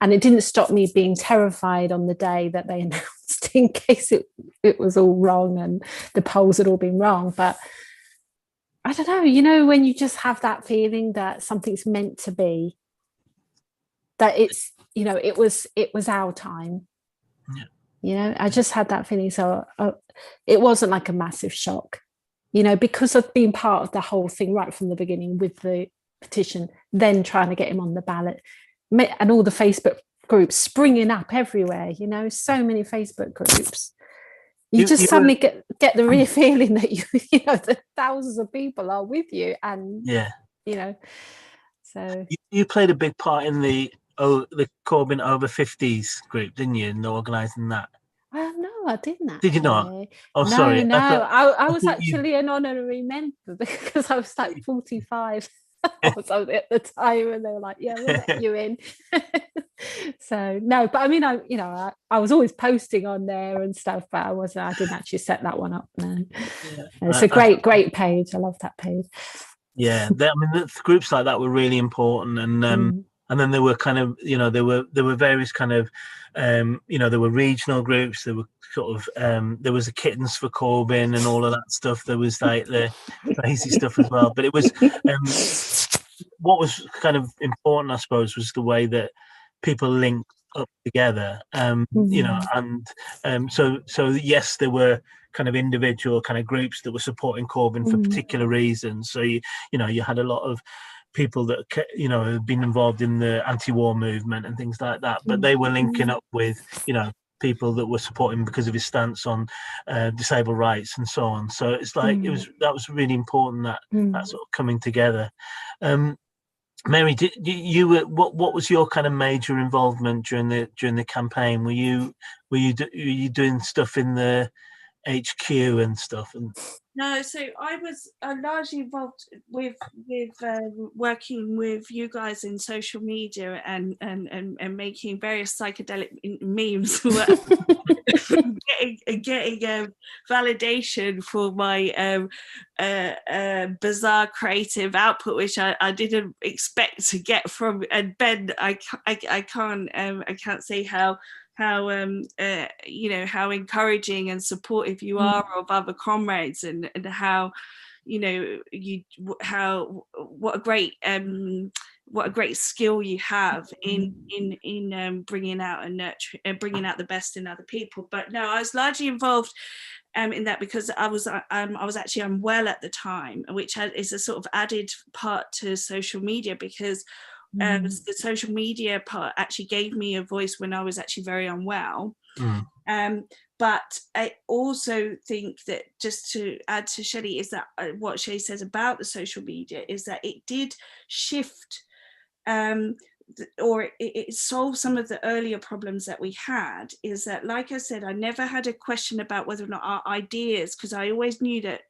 Speaker 2: And it didn't stop me being terrified on the day that they announced, in case it was all wrong and the polls had all been wrong. But I don't know, when you just have that feeling that something's meant to be, that it's, it was our time.
Speaker 1: Yeah.
Speaker 2: I just had that feeling. So it wasn't like a massive shock. you know, because of being part of the whole thing right from the beginning with the petition, then trying to get him on the ballot, and all the Facebook groups springing up everywhere, you know, so many Facebook groups. You suddenly get the real feeling that you know, that thousands of people are with you, and you know, so
Speaker 1: you played a big part in the Corbyn over 50s group, didn't you, in organising that?
Speaker 2: Well, no, I didn't actually.
Speaker 1: Did you not? Oh,
Speaker 2: no,
Speaker 1: sorry.
Speaker 2: No, I was
Speaker 1: thought
Speaker 2: actually an honorary member because I was like 45 or something at the time, and they were like, "Yeah, we'll let you in." So no, but I mean, I was always posting on there and stuff, but I didn't actually set that one up. No, it's a great page. I love that page.
Speaker 1: Yeah, I mean, the groups like that were really important, and then there were kind of, you know, there were various kind of, you know, there were regional groups. There were sort of there was a Kittens for Corbyn and all of that stuff. There was like the crazy stuff as well. But it was what was kind of important, I suppose, was the way that people linked up together. You know, and so yes, there were kind of individual kind of groups that were supporting Corbyn for particular reasons. So you know, you had a lot of people that, you know, had been involved in the anti-war movement and things like that, but they were linking up with, you know, people that were supporting because of his stance on disabled rights and so on. So it's like that was really important, that sort of coming together. Mary, what was your kind of major involvement during the campaign? Were you doing stuff in the HQ and stuff? And
Speaker 3: no, so I was largely involved with working with you guys in social media and making various psychedelic memes, getting validation for my bizarre creative output, which I didn't expect to get from. And Ben, I can't say how you know, how encouraging and supportive you are of other comrades, and how, you know, what a great skill you have in bringing out and nurturing, bringing out the best in other people. But no, I was largely involved in that because I was actually unwell at the time, which is a sort of added part to social media, because the social media part actually gave me a voice when I was actually very unwell. But I also think that, just to add to Shelley, is that what Shelley says about the social media is that it did shift, or it solved some of the earlier problems that we had. Is that, like I said, I never had a question about whether or not our ideas, because I always knew that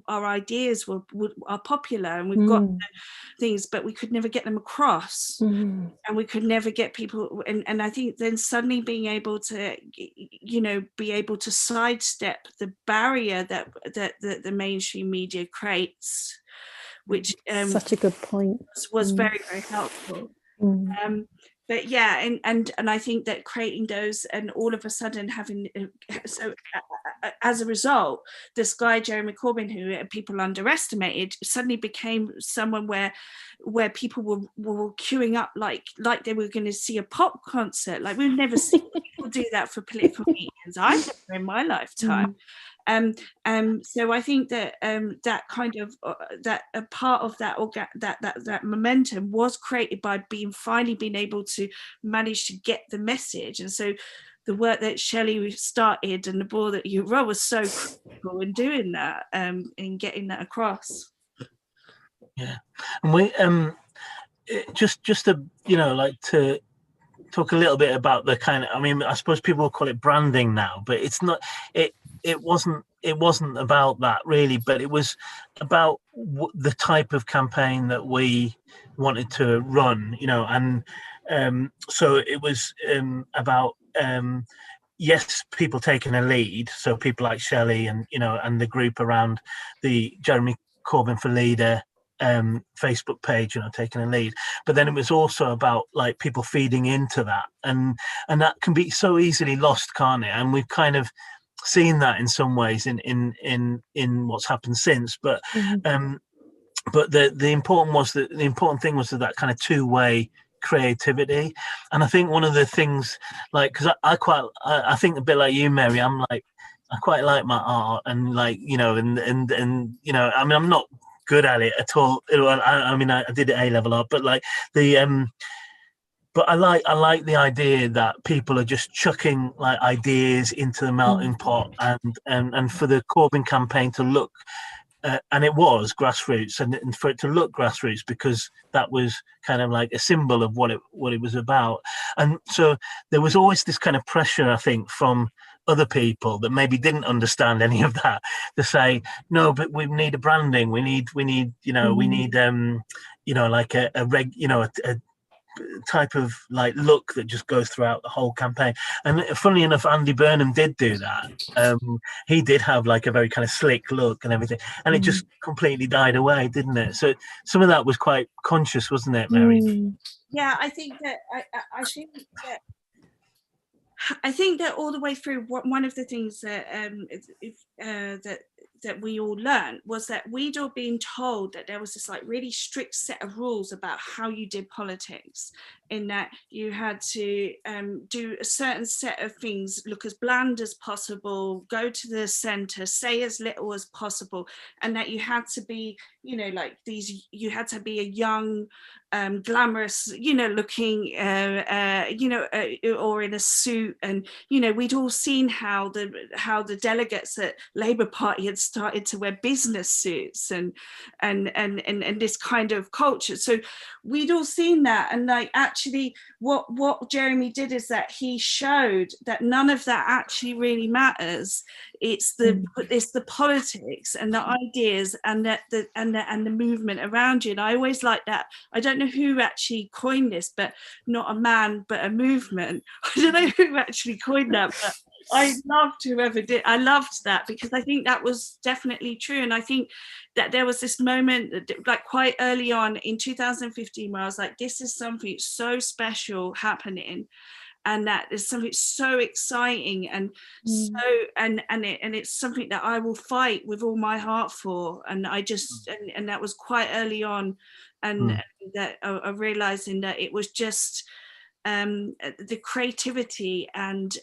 Speaker 3: our ideas are popular and we've got things, but we could never get them across, and we could never get people. And I think then suddenly being able to, you know, be able to sidestep the barrier that the mainstream media creates, which
Speaker 2: such a good point,
Speaker 3: was very, very helpful. But yeah, and I think that creating those, and all of a sudden having as a result, this guy Jeremy Corbyn, who people underestimated, suddenly became someone where people were queuing up like they were going to see a pop concert. Like, we've never seen people do that for political meetings. I've never in my lifetime. So I think that that kind of that a part of that momentum was created by finally being able to manage to get the message. And so the work that Shelley started and the ball that you roll was so critical in doing that, in getting that across.
Speaker 1: Yeah, and we just to, you know, like to talk a little bit about the kind of, I mean, I suppose people will call it branding now, but it's not. It wasn't about that really, but it was about the type of campaign that we wanted to run, you know, and so it was about yes, people taking a lead, so people like Shelley and, you know, and the group around the Jeremy Corbyn for Leader Facebook page, you know, taking a lead, but then it was also about like people feeding into that, and that can be so easily lost, can't it? And we've kind of seen that in some ways in what's happened since, but the important thing was that kind of two-way creativity. And I think one of the things, like, because I think a bit like you, Mary, I'm like, I quite like my art, and like, you know, and you know, I mean, I'm not good at it at all. I mean, I did A level art, but like the but I like the idea that people are just chucking like ideas into the melting pot, and for the Corbyn campaign to look, and it was grassroots, and for it to look grassroots, because that was kind of like a symbol of what it was about. And so there was always this kind of pressure, I think, from other people that maybe didn't understand any of that, to say, no, but we need a branding, we need you know, we need you know, like a type of like look that just goes throughout the whole campaign. And funnily enough, Andy Burnham did do that. He did have like a very kind of slick look and everything, and it just completely died away, didn't it? So some of that was quite conscious, wasn't it, Mary?
Speaker 3: Yeah, I think that I think that all the way through, one of the things that that we all learned was that we'd all been told that there was this like really strict set of rules about how you did politics, in that you had to do a certain set of things, look as bland as possible, go to the centre, say as little as possible, and that you had to be, you know, like you had to be a young, glamorous, you know, looking, you know, or in a suit. And, you know, we'd all seen how the delegates at Labour Party had started to wear business suits and this kind of culture. So we'd all seen that. And like, actually what Jeremy did is that he showed that none of that actually really matters. It's the politics and the ideas and the movement around you. And I always like that. I don't know who actually coined this, but not a man, but a movement. I don't know who actually coined that, but I loved whoever did. I loved that, because I think that was definitely true. And I think that there was this moment, like quite early on in 2015, where I was like, this is something so special happening, and that is something so exciting, and so and it's something that I will fight with all my heart for. And I just and that was quite early on, and that I'm realizing that it was just the creativity and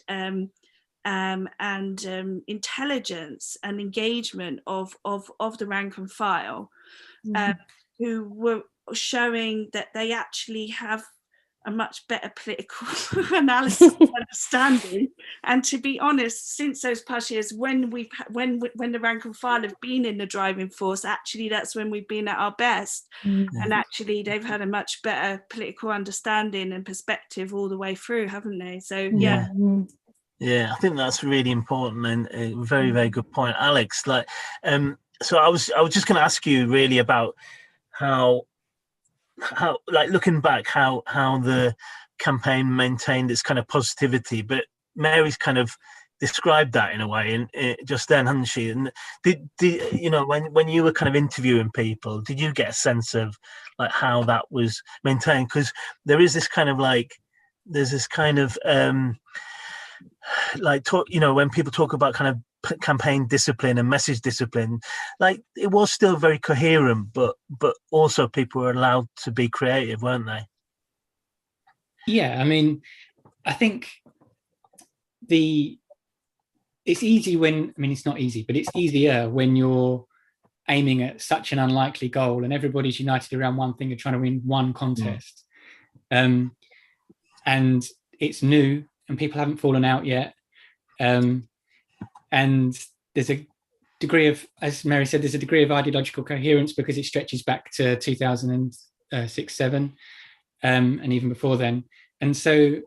Speaker 3: intelligence and engagement of the rank and file, who were showing that they actually have a much better political analysis and understanding. And to be honest, since those past years, when the rank and file have been in the driving force, actually that's when we've been at our best. And actually they've had a much better political understanding and perspective all the way through, haven't they? So yeah.
Speaker 1: Yeah, I think that's really important, and a very, very good point, Alex. Like, so I was just going to ask you really about how like, looking back, how the campaign maintained its kind of positivity. But Mary's kind of described that in a way, and just then, hadn't she? And did you know, when you were kind of interviewing people, did you get a sense of like how that was maintained? Because there is this kind of like, there's this kind of like, you know, when people talk about kind of campaign discipline and message discipline, like, it was still very coherent, but also people were allowed to be creative, weren't they?
Speaker 4: Yeah, I mean, I think it's easy when, I mean, it's not easy, but it's easier when you're aiming at such an unlikely goal and everybody's united around one thing, of trying to win one contest. And it's new and people haven't fallen out yet. And there's a degree of, as Mary said, there's a degree of ideological coherence because it stretches back to 2006-07, and even before then. And so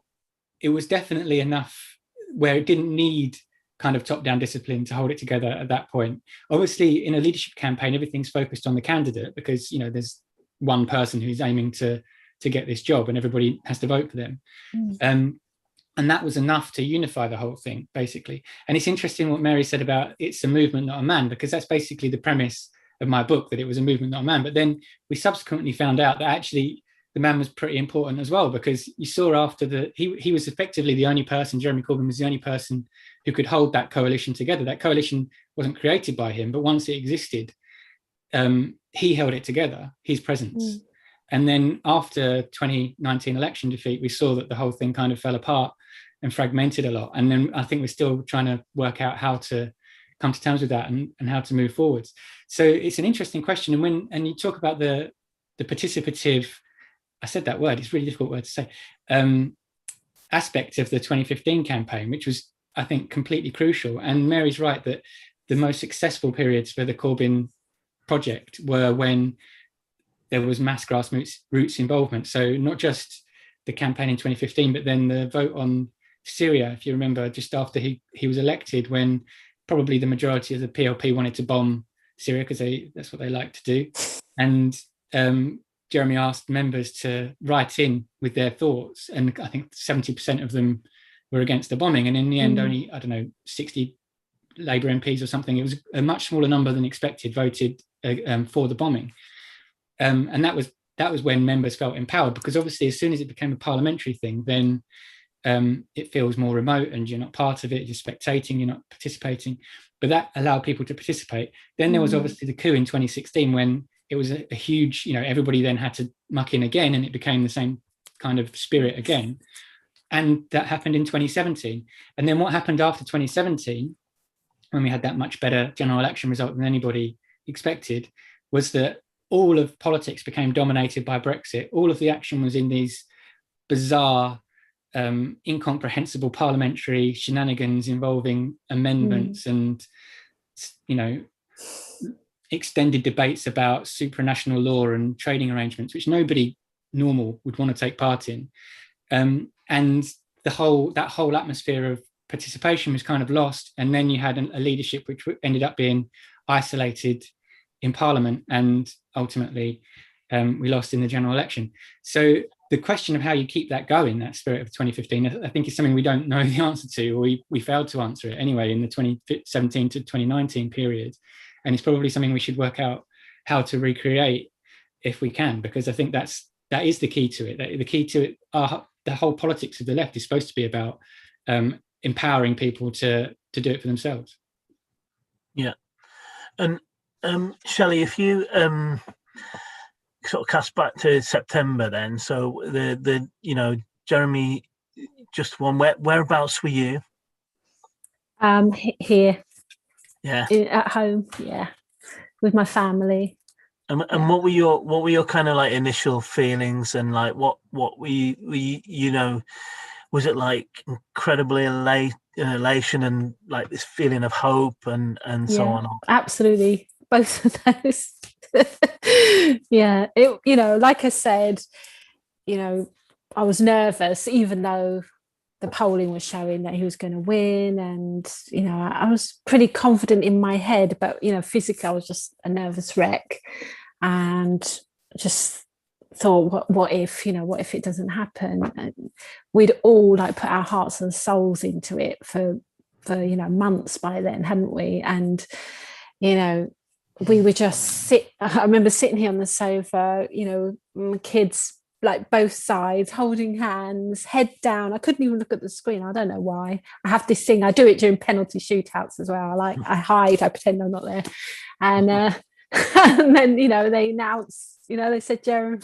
Speaker 4: it was definitely enough where it didn't need kind of top-down discipline to hold it together at that point. Obviously, in a leadership campaign, everything's focused on the candidate because, you know, there's one person who's aiming to get this job and everybody has to vote for them. And that was enough to unify the whole thing, basically. And it's interesting what Mary said about it's a movement, not a man, because that's basically the premise of my book, that it was a movement, not a man. But then we subsequently found out that actually the man was pretty important as well, because you saw after he was effectively the only person, Jeremy Corbyn was the only person who could hold that coalition together. That coalition wasn't created by him, but once it existed, he held it together, his presence. And then after 2019 election defeat, we saw that the whole thing kind of fell apart. fragmented a lot. And then I think we're still trying to work out how to come to terms with that and how to move forwards. So it's an interesting question. And you talk about the participative, I said that word, it's a really difficult word to say, aspect of the 2015 campaign, which was, I think, completely crucial. And Mary's right that the most successful periods for the Corbyn project were when there was mass grassroots involvement. So not just the campaign in 2015, but then the vote on Syria, if you remember, just after he was elected, when probably the majority of the PLP wanted to bomb Syria because that's what they like to do. And Jeremy asked members to write in with their thoughts, and I think 70% of them were against the bombing. And in the end, only, 60 Labour MPs or something, it was a much smaller number than expected, voted for the bombing. And that was when members felt empowered, because obviously as soon as it became a parliamentary thing, then it feels more remote and you're not part of it, you're spectating, you're not participating. But that allowed people to participate. Then there was obviously the coup in 2016 when it was a huge, everybody then had to muck in again, and it became the same kind of spirit again. And that happened in 2017. And then what happened after 2017, when we had that much better general election result than anybody expected, was that all of politics became dominated by Brexit. All of the action was in these bizarre, incomprehensible parliamentary shenanigans involving amendments and, extended debates about supranational law and trading arrangements, which nobody normal would want to take part in. And that whole atmosphere of participation was kind of lost. And then you had a leadership which ended up being isolated in Parliament, and ultimately we lost in the general election. So the question of how you keep that going, that spirit of 2015, I think is something we don't know the answer to, or we failed to answer it anyway in the 2017 to 2019 period. And it's probably something we should work out how to recreate if we can, because I think that is the key to it. The key to it, the whole politics of the left is supposed to be about empowering people to do it for themselves.
Speaker 1: Yeah. And Shelley, if you sort of cast back to September then, so the Jeremy just won, whereabouts were you?
Speaker 2: Here.
Speaker 1: Yeah.
Speaker 2: At home, yeah, with my family.
Speaker 1: And what were your kind of like initial feelings, and like what were you was it like incredibly elation and like this feeling of hope and so on?
Speaker 2: Absolutely, both of those. Yeah, it like I said, I was nervous, even though the polling was showing that he was going to win, and I was pretty confident in my head, but physically I was just a nervous wreck, and just thought, what if it doesn't happen? And we'd all like put our hearts and souls into it for months by then, hadn't we? And we would just I remember sitting here on the sofa, my kids, like both sides, holding hands, head down. I couldn't even look at the screen. I don't know why. I have this thing. I do it during penalty shootouts as well. I hide. I pretend I'm not there. And and then they announced. They said Jeremy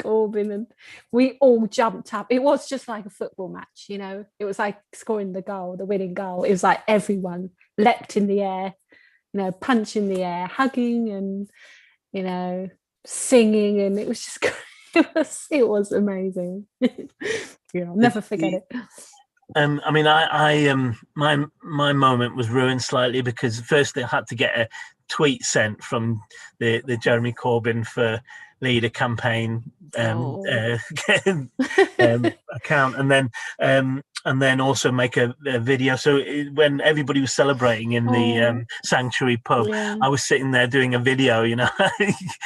Speaker 2: Corbyn, and we all jumped up. It was just like a football match. It was like scoring the winning goal. It was like everyone leapt in the air, punch in the air, hugging and singing, and it was just. It was amazing. I'll never forget it.
Speaker 1: I mean, my moment was ruined slightly, because first I had to get a tweet sent from the Jeremy Corbyn for Leader campaign account, and then also make a video. So when everybody was celebrating in the sanctuary pub, I was sitting there doing a video,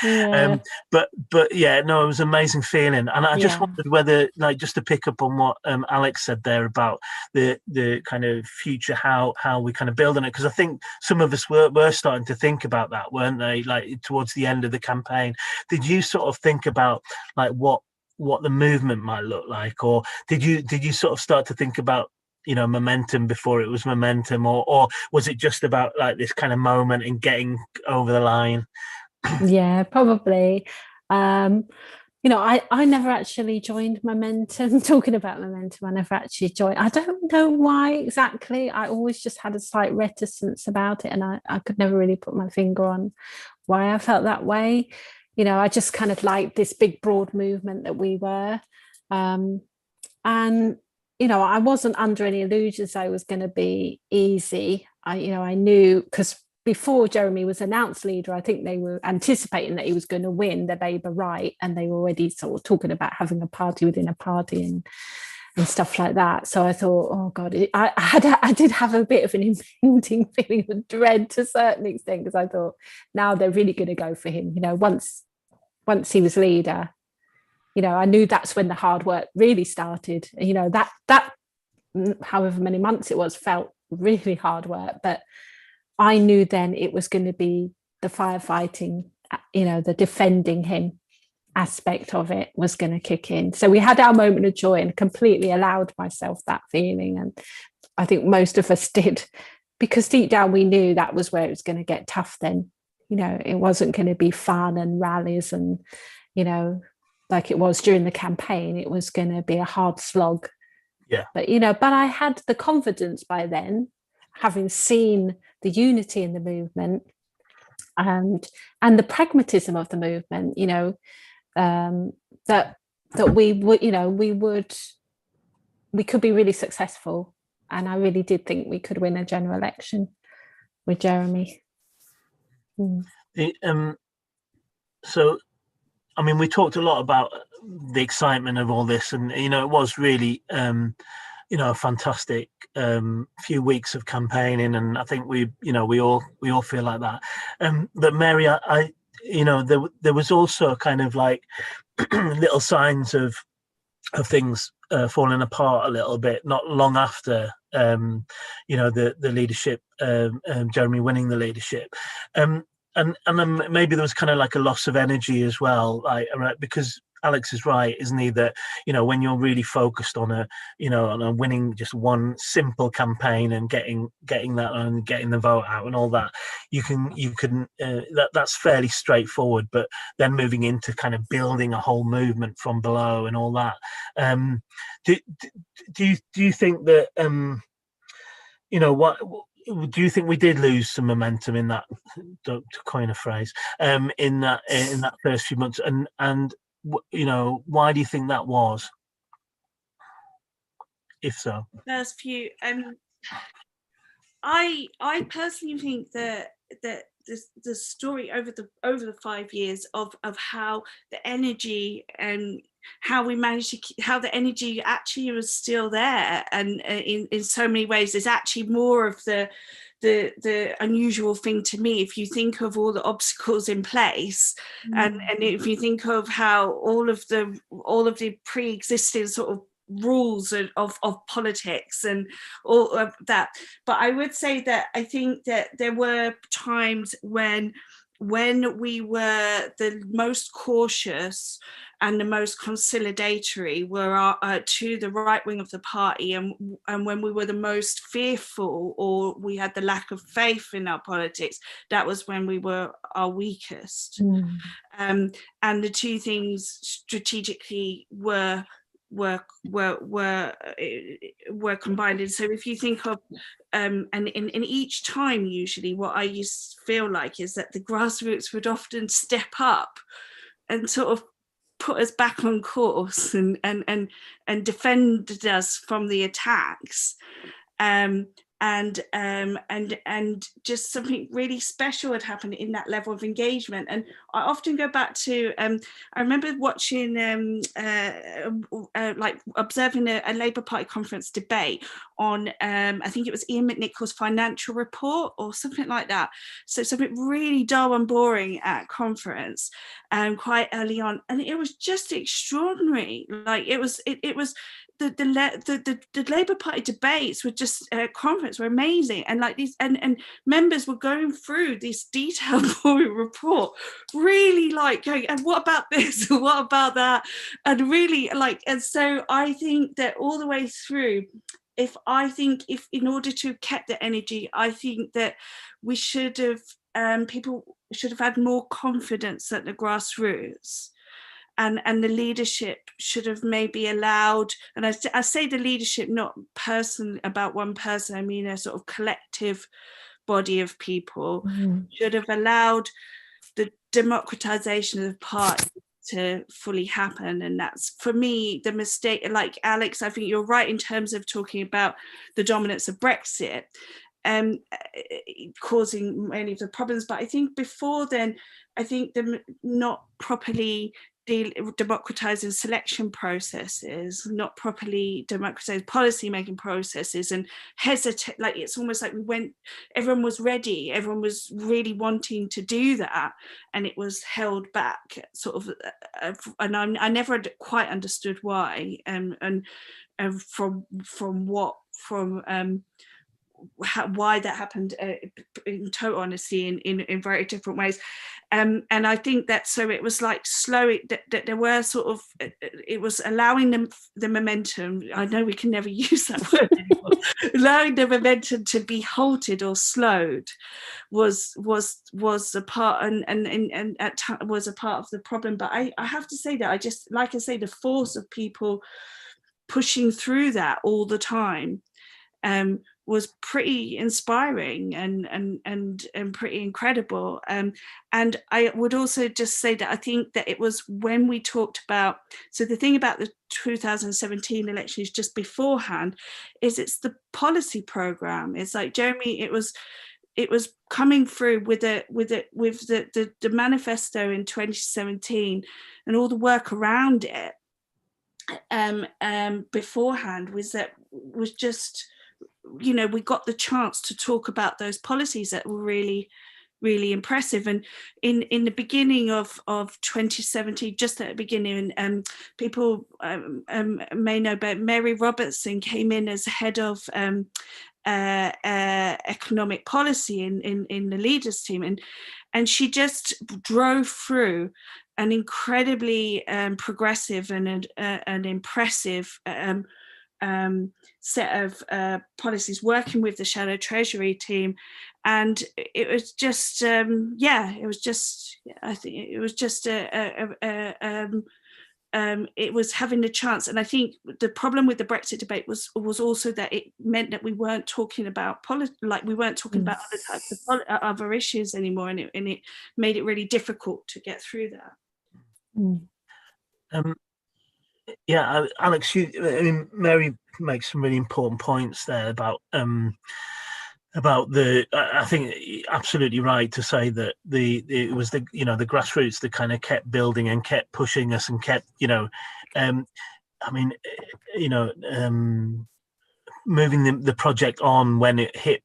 Speaker 1: but yeah, no, it was an amazing feeling. And I just wondered whether, like, just to pick up on what Alex said there about the kind of future, how we kind of build on it, because I think some of us were starting to think about that, weren't they? Like towards the end of the campaign, did you sort of think about like what the movement might look like, or did you sort of start to think about momentum before it was momentum, or was it just about like this kind of moment and getting over the line?
Speaker 2: Yeah, probably. you know, I never actually joined Momentum. Talking about Momentum, I never actually joined. I don't know why exactly. I always just had a slight reticence about it, and I could never really put my finger on why I felt that way. You know, I just kind of liked this big, broad movement that we were. And, you know, I wasn't under any illusions I was going to be easy. I knew, because before Jeremy was announced leader, I think they were anticipating that he was going to win the Labour right, and they were already sort of talking about having a party within a party and stuff like that. So I thought, oh God, I did have a bit of an impending feeling of dread to a certain extent, because I thought, now they're really going to go for him. You know, once he was leader, you know, I knew that's when the hard work really started. You know, that however many months it was felt really hard work, but I knew then it was going to be the firefighting, you know, the defending him aspect of it was going to kick in. So we had our moment of joy and completely allowed myself that feeling. And I think most of us did, because deep down we knew that was where it was going to get tough then. You know, it wasn't going to be fun and rallies and, you know, like it was during the campaign. It was going to be a hard slog.
Speaker 1: Yeah.
Speaker 2: But, you know, but I had the confidence by then, having seen the unity in the movement and the pragmatism of the movement, you know, that we would, you know, we could be really successful. And I really did think we could win a general election with Jeremy.
Speaker 1: So, I mean, we talked a lot about the excitement of all this, and, you know, it was really, you know, a fantastic few weeks of campaigning, and I think we all feel like that. But Mary, I you know, there was also kind of like little signs of things falling apart a little bit not long after you know, the leadership, Jeremy winning the leadership, and then maybe there was kind of like a loss of energy as well, like, because Alex is right, isn't he, that, you know, when you're really focused on a winning just one simple campaign and getting that and getting the vote out and all that, you can that's fairly straightforward. But then moving into kind of building a whole movement from below and all that, do you think that you know, what do you think we did lose some momentum in that, to coin a phrase, in that first few months, and you know, why do you think that was, if so?
Speaker 3: First few, I personally think that the story over the 5 years of how the energy and how we managed to how the energy actually was still there, and in so many ways is actually more of the unusual thing to me. If you think of all the obstacles in place, and if you think of how all of the pre-existing sort of rules of politics and all of that. But I would say that I think that there were times when we were the most cautious and the most conciliatory were to the right wing of the party, and when we were the most fearful or we had the lack of faith in our politics, that was when we were our weakest. And the two things strategically were combined. And so if you think of and in each time, usually what I used to feel like is that the grassroots would often step up and sort of put us back on course and defend us from the attacks, and just something really special had happened in that level of engagement. And I often go back to I remember watching like observing a Labour Party conference debate on I think it was Ian McNichol's financial report or something like that, so something really dull and boring at conference quite early on, and it was just extraordinary. Like it was the Labour Party debates were just conference were amazing, and like these and members were going through this detailed boring report, really like going, and what about this and what about that, and really like, and so I think that all the way through, if in order to have kept the energy, I think that we should have people should have had more confidence at the grassroots. and the leadership should have maybe allowed, and I say the leadership not person about one person, I mean a sort of collective body of people, should have allowed the democratization of the party to fully happen. And that's, for me, the mistake. Like Alex, I think you're right in terms of talking about the dominance of Brexit causing many of the problems, but I think before then, I think them not properly democratizing selection processes, not properly democratizing policy making processes, and hesitate, like it's almost like everyone was ready, everyone was really wanting to do that, and it was held back sort of, and I never quite understood why, and why that happened, in total honesty, in very different ways, and I think that, so it was like slow, that there were sort of, it was allowing them the momentum, I know we can never use that word anymore, allowing the momentum to be halted or slowed was a part, and at times was a part of the problem. But I have to say that I just, like I say, the force of people pushing through that all the time was pretty inspiring and pretty incredible. And I would also just say that I think that it was when we talked about, so the thing about the 2017 election is just beforehand, is it's the policy program. It's like, Jeremy, it was coming through with the manifesto in 2017 and all the work around it beforehand was just, you know, we got the chance to talk about those policies that were really, really impressive. And in the beginning of 2017, just at the beginning, people may know, but Mary Robertson came in as head of economic policy in the leaders team, and she just drove through an incredibly progressive and impressive set of policies, working with the Shadow Treasury team, and it was just I think it was just it was having the chance. And I think the problem with the Brexit debate was also that it meant that we weren't talking about we weren't talking about other types of other issues anymore, and it made it really difficult to get through that.
Speaker 1: Yeah, Alex, Mary makes some really important points there about the. I think absolutely right to say that it was the grassroots that kind of kept building and kept pushing us and kept moving the project on when it hit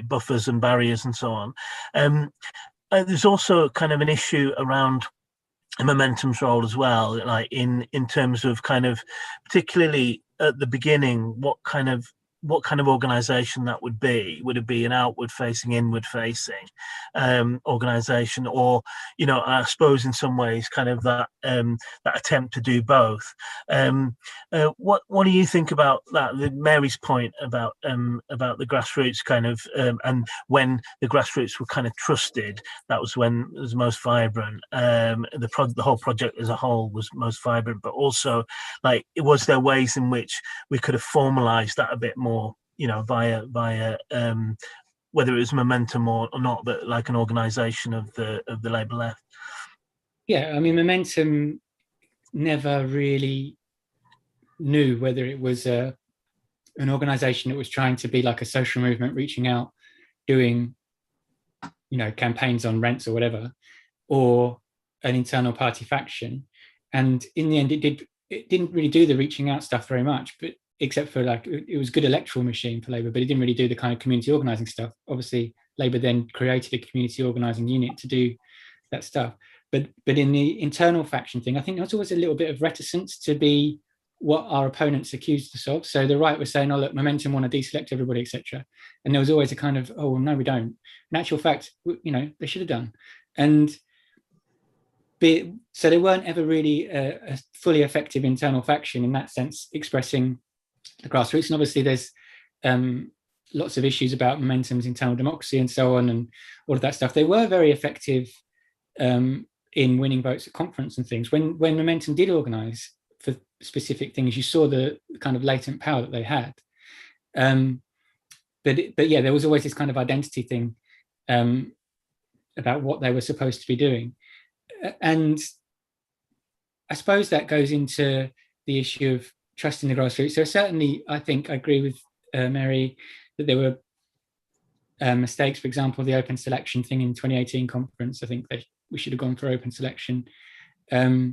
Speaker 1: buffers and barriers and so on. There's also kind of an issue around momentum's role as well, like in terms of kind of, particularly at the beginning, what kind of organization that would be. Would it be an outward facing, inward facing organization, or I suppose in some ways kind of that attempt to do both? What do you think about that? Mary's point about the grassroots kind of, and when the grassroots were kind of trusted, that was when it was most vibrant. The whole project as a whole was most vibrant, but also, like, was there ways in which we could have formalized that a bit more, via whether it was momentum or not, but like an organization of the Labour left?
Speaker 4: Yeah, I mean, momentum never really knew whether it was an organization that was trying to be like a social movement, reaching out, doing campaigns on rents or whatever, or an internal party faction. And in the end, it didn't really do the reaching out stuff very much, but except for, like, it was a good electoral machine for Labour, but it didn't really do the kind of community organising stuff. Obviously, Labour then created a community organising unit to do that stuff. But in the internal faction thing, I think there was always a little bit of reticence to be what our opponents accused us of. So the right was saying, oh, look, momentum want to deselect everybody, etc. And there was always a kind of, oh, no, we don't. In actual fact, they should have done. So they weren't ever really a fully effective internal faction in that sense, expressing the grassroots. And obviously there's lots of issues about momentum's internal democracy and so on, and all of that stuff. They were very effective in winning votes at conference and things. When Momentum did organise for specific things, you saw the kind of latent power that they had. But yeah, there was always this kind of identity thing about what they were supposed to be doing. And I suppose that goes into the issue of trust in the grassroots. So certainly, I think I agree with Mary that there were mistakes. For example, the open selection thing in 2018 conference. I think that we should have gone for open selection. I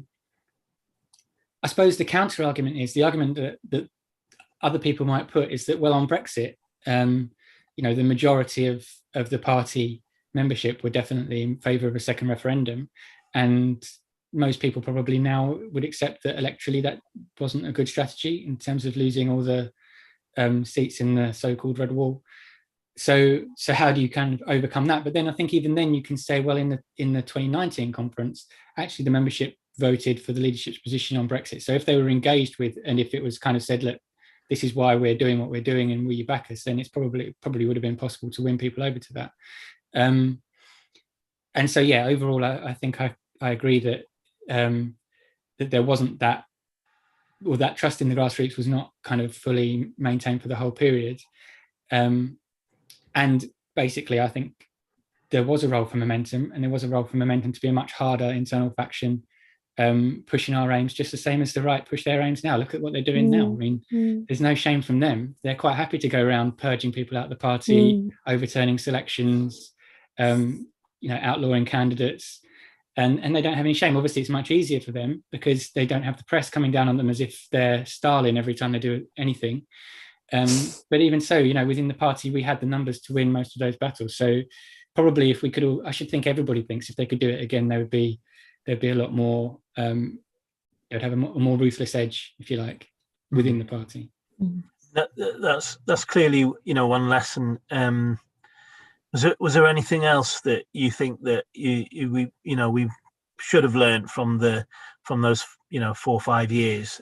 Speaker 4: suppose the counter argument is the argument that other people might put is that, well, on Brexit, the majority of the party membership were definitely in favour of a second referendum, and most people probably now would accept that electorally that wasn't a good strategy in terms of losing all the seats in the so-called red wall. So how do you kind of overcome that? But then I think even then you can say, well, in the 2019 conference, actually the membership voted for the leadership's position on Brexit. So if they were engaged with, and if it was kind of said, look, this is why we're doing what we're doing, and will you back us? Then it's probably would have been possible to win people over to that. And so yeah, overall, I think I agree that that there wasn't that, or that trust in the grassroots was not kind of fully maintained for the whole period. And basically, I think there was a role for Momentum, and there was a role for Momentum to be a much harder internal faction, pushing our aims just the same as the right push their aims now. Look at what they're doing now. I mean, there's no shame from them. They're quite happy to go around purging people out of the party, overturning selections, outlawing candidates, and they don't have any shame. Obviously, it's much easier for them because they don't have the press coming down on them as if they're Stalin every time they do anything. But even so, within the party, we had the numbers to win most of those battles. So probably if we could all, I should think everybody thinks if they could do it again, there'd be a lot more, they'd have a more ruthless edge, if you like, within the party.
Speaker 1: That's clearly, one lesson. Was there anything else that you think that we should have learned from those 4 or 5 years,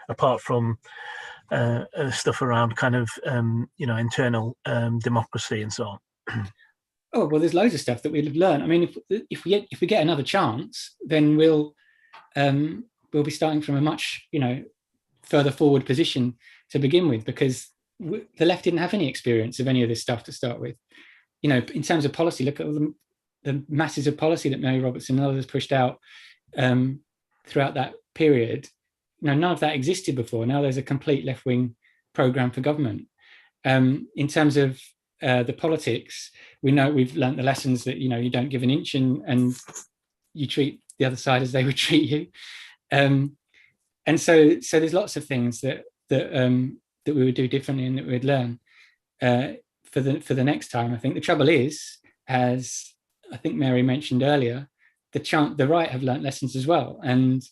Speaker 1: apart from stuff around kind of internal democracy and so on?
Speaker 4: Oh, well, there's loads of stuff that we'd have learned. I mean, if we get another chance, then we'll be starting from a much further forward position to begin with, because the left didn't have any experience of any of this stuff to start with. In terms of policy, look at all the masses of policy that Mary Robertson and others pushed out throughout that period. None of that existed before. Now there's a complete left-wing programme for government. In terms of the politics, we know we've learnt the lessons that you don't give an inch and you treat the other side as they would treat you. And so there's lots of things that we would do differently and that we'd learn for the next time. I think the trouble is, as I think Mary mentioned earlier, the right have learnt lessons as well, and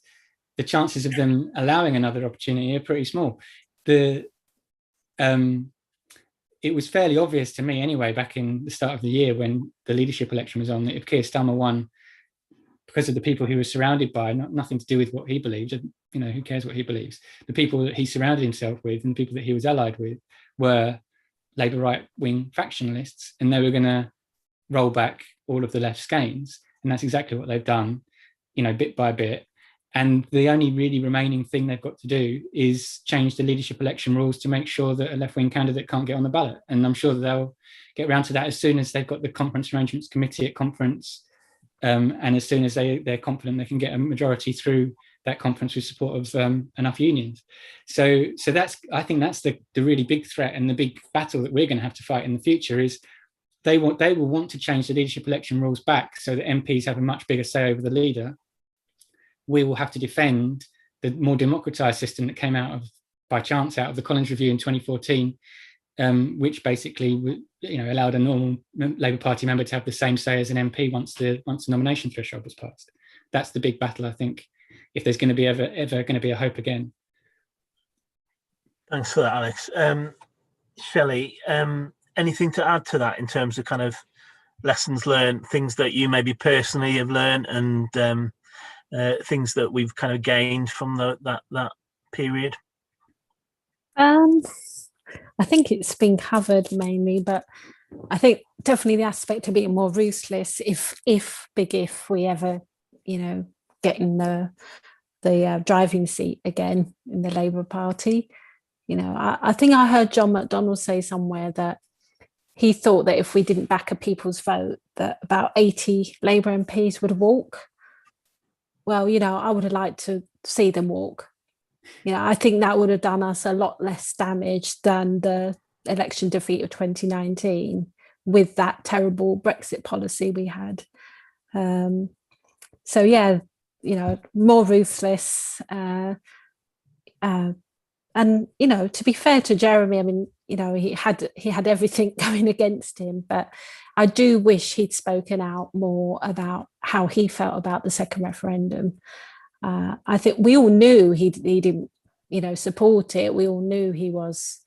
Speaker 4: the chances of them allowing another opportunity are pretty small. It was fairly obvious to me anyway, back in the start of the year when the leadership election was on, that if Keir Starmer won because of the people he was surrounded by, nothing to do with what he believed, who cares what he believes, the people that he surrounded himself with and the people that he was allied with were Labour right-wing factionalists, and they were going to roll back all of the left's gains. And that's exactly what they've done, bit by bit. And the only really remaining thing they've got to do is change the leadership election rules to make sure that a left-wing candidate can't get on the ballot. And I'm sure that they'll get around to that as soon as they've got the conference arrangements committee at conference, and as soon as they're confident they can get a majority through that conference with support of enough unions. So I think that's the really big threat, and the big battle that we're going to have to fight in the future is they will want to change the leadership election rules back so that MPs have a much bigger say over the leader. We will have to defend the more democratised system that came by chance out of the Collins Review in 2014, which basically allowed a normal Labour Party member to have the same say as an MP once the nomination threshold was passed. That's the big battle, I think, if there's going to be ever going to be a hope again.
Speaker 1: Thanks for that, Alex. Shelley, anything to add to that in terms of kind of lessons learned, things that you maybe personally have learned, and things that we've kind of gained from that period?
Speaker 2: I think it's been covered mainly, but I think definitely the aspect of being more ruthless if we ever getting the driving seat again in the Labour Party. I think I heard John McDonnell say somewhere that he thought that if we didn't back a people's vote, that about 80 Labour MPs would walk. Well, I would have liked to see them walk. I think that would have done us a lot less damage than the election defeat of 2019 with that terrible Brexit policy we had. So yeah, more ruthless. And to be fair to Jeremy, I mean, he had everything going against him, but I do wish he'd spoken out more about how he felt about the second referendum. I think we all knew he didn't, support it. We all knew he was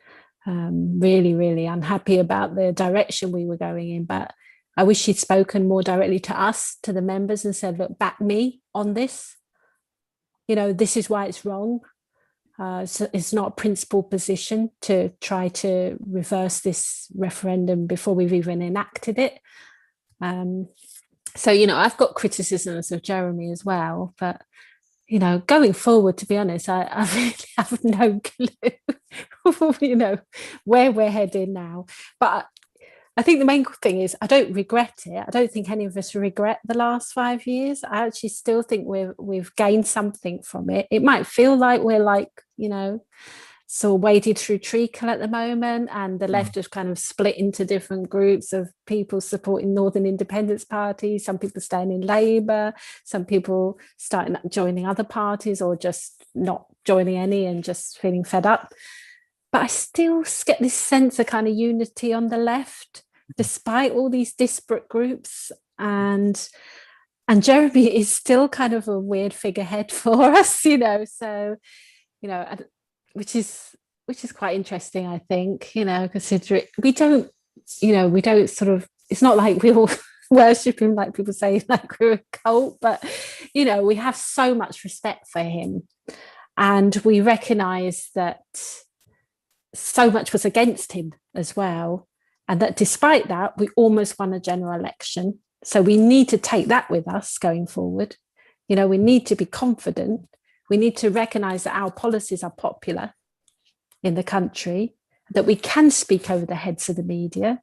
Speaker 2: really, really unhappy about the direction we were going in, but I wish he'd spoken more directly to us, to the members, and said, look, back me on this. This is why it's wrong. So it's not a principled position to try to reverse this referendum before we've even enacted it. So, I've got criticisms of Jeremy as well, but, going forward, to be honest, I really have no clue, where we're heading now. But I think the main thing is I don't regret it. I don't think any of us regret the last 5 years. I actually still think we've gained something from it. It might feel like we're so waded through treacle at the moment, and the left has kind of split into different groups of people supporting Northern Independence Party, some people staying in Labour, some people joining other parties or just not joining any and just feeling fed up. But I still get this sense of kind of unity on the left, despite all these disparate groups. And Jeremy is still kind of a weird figurehead for us, so, which is quite interesting, I think, considering we don't sort of, it's not like we all worship him, like people say, like we're a cult, but, we have so much respect for him. And we recognise that so much was against him as well. And that despite that, we almost won a general election. So we need to take that with us going forward. We need to be confident. We need to recognise that our policies are popular in the country, that we can speak over the heads of the media,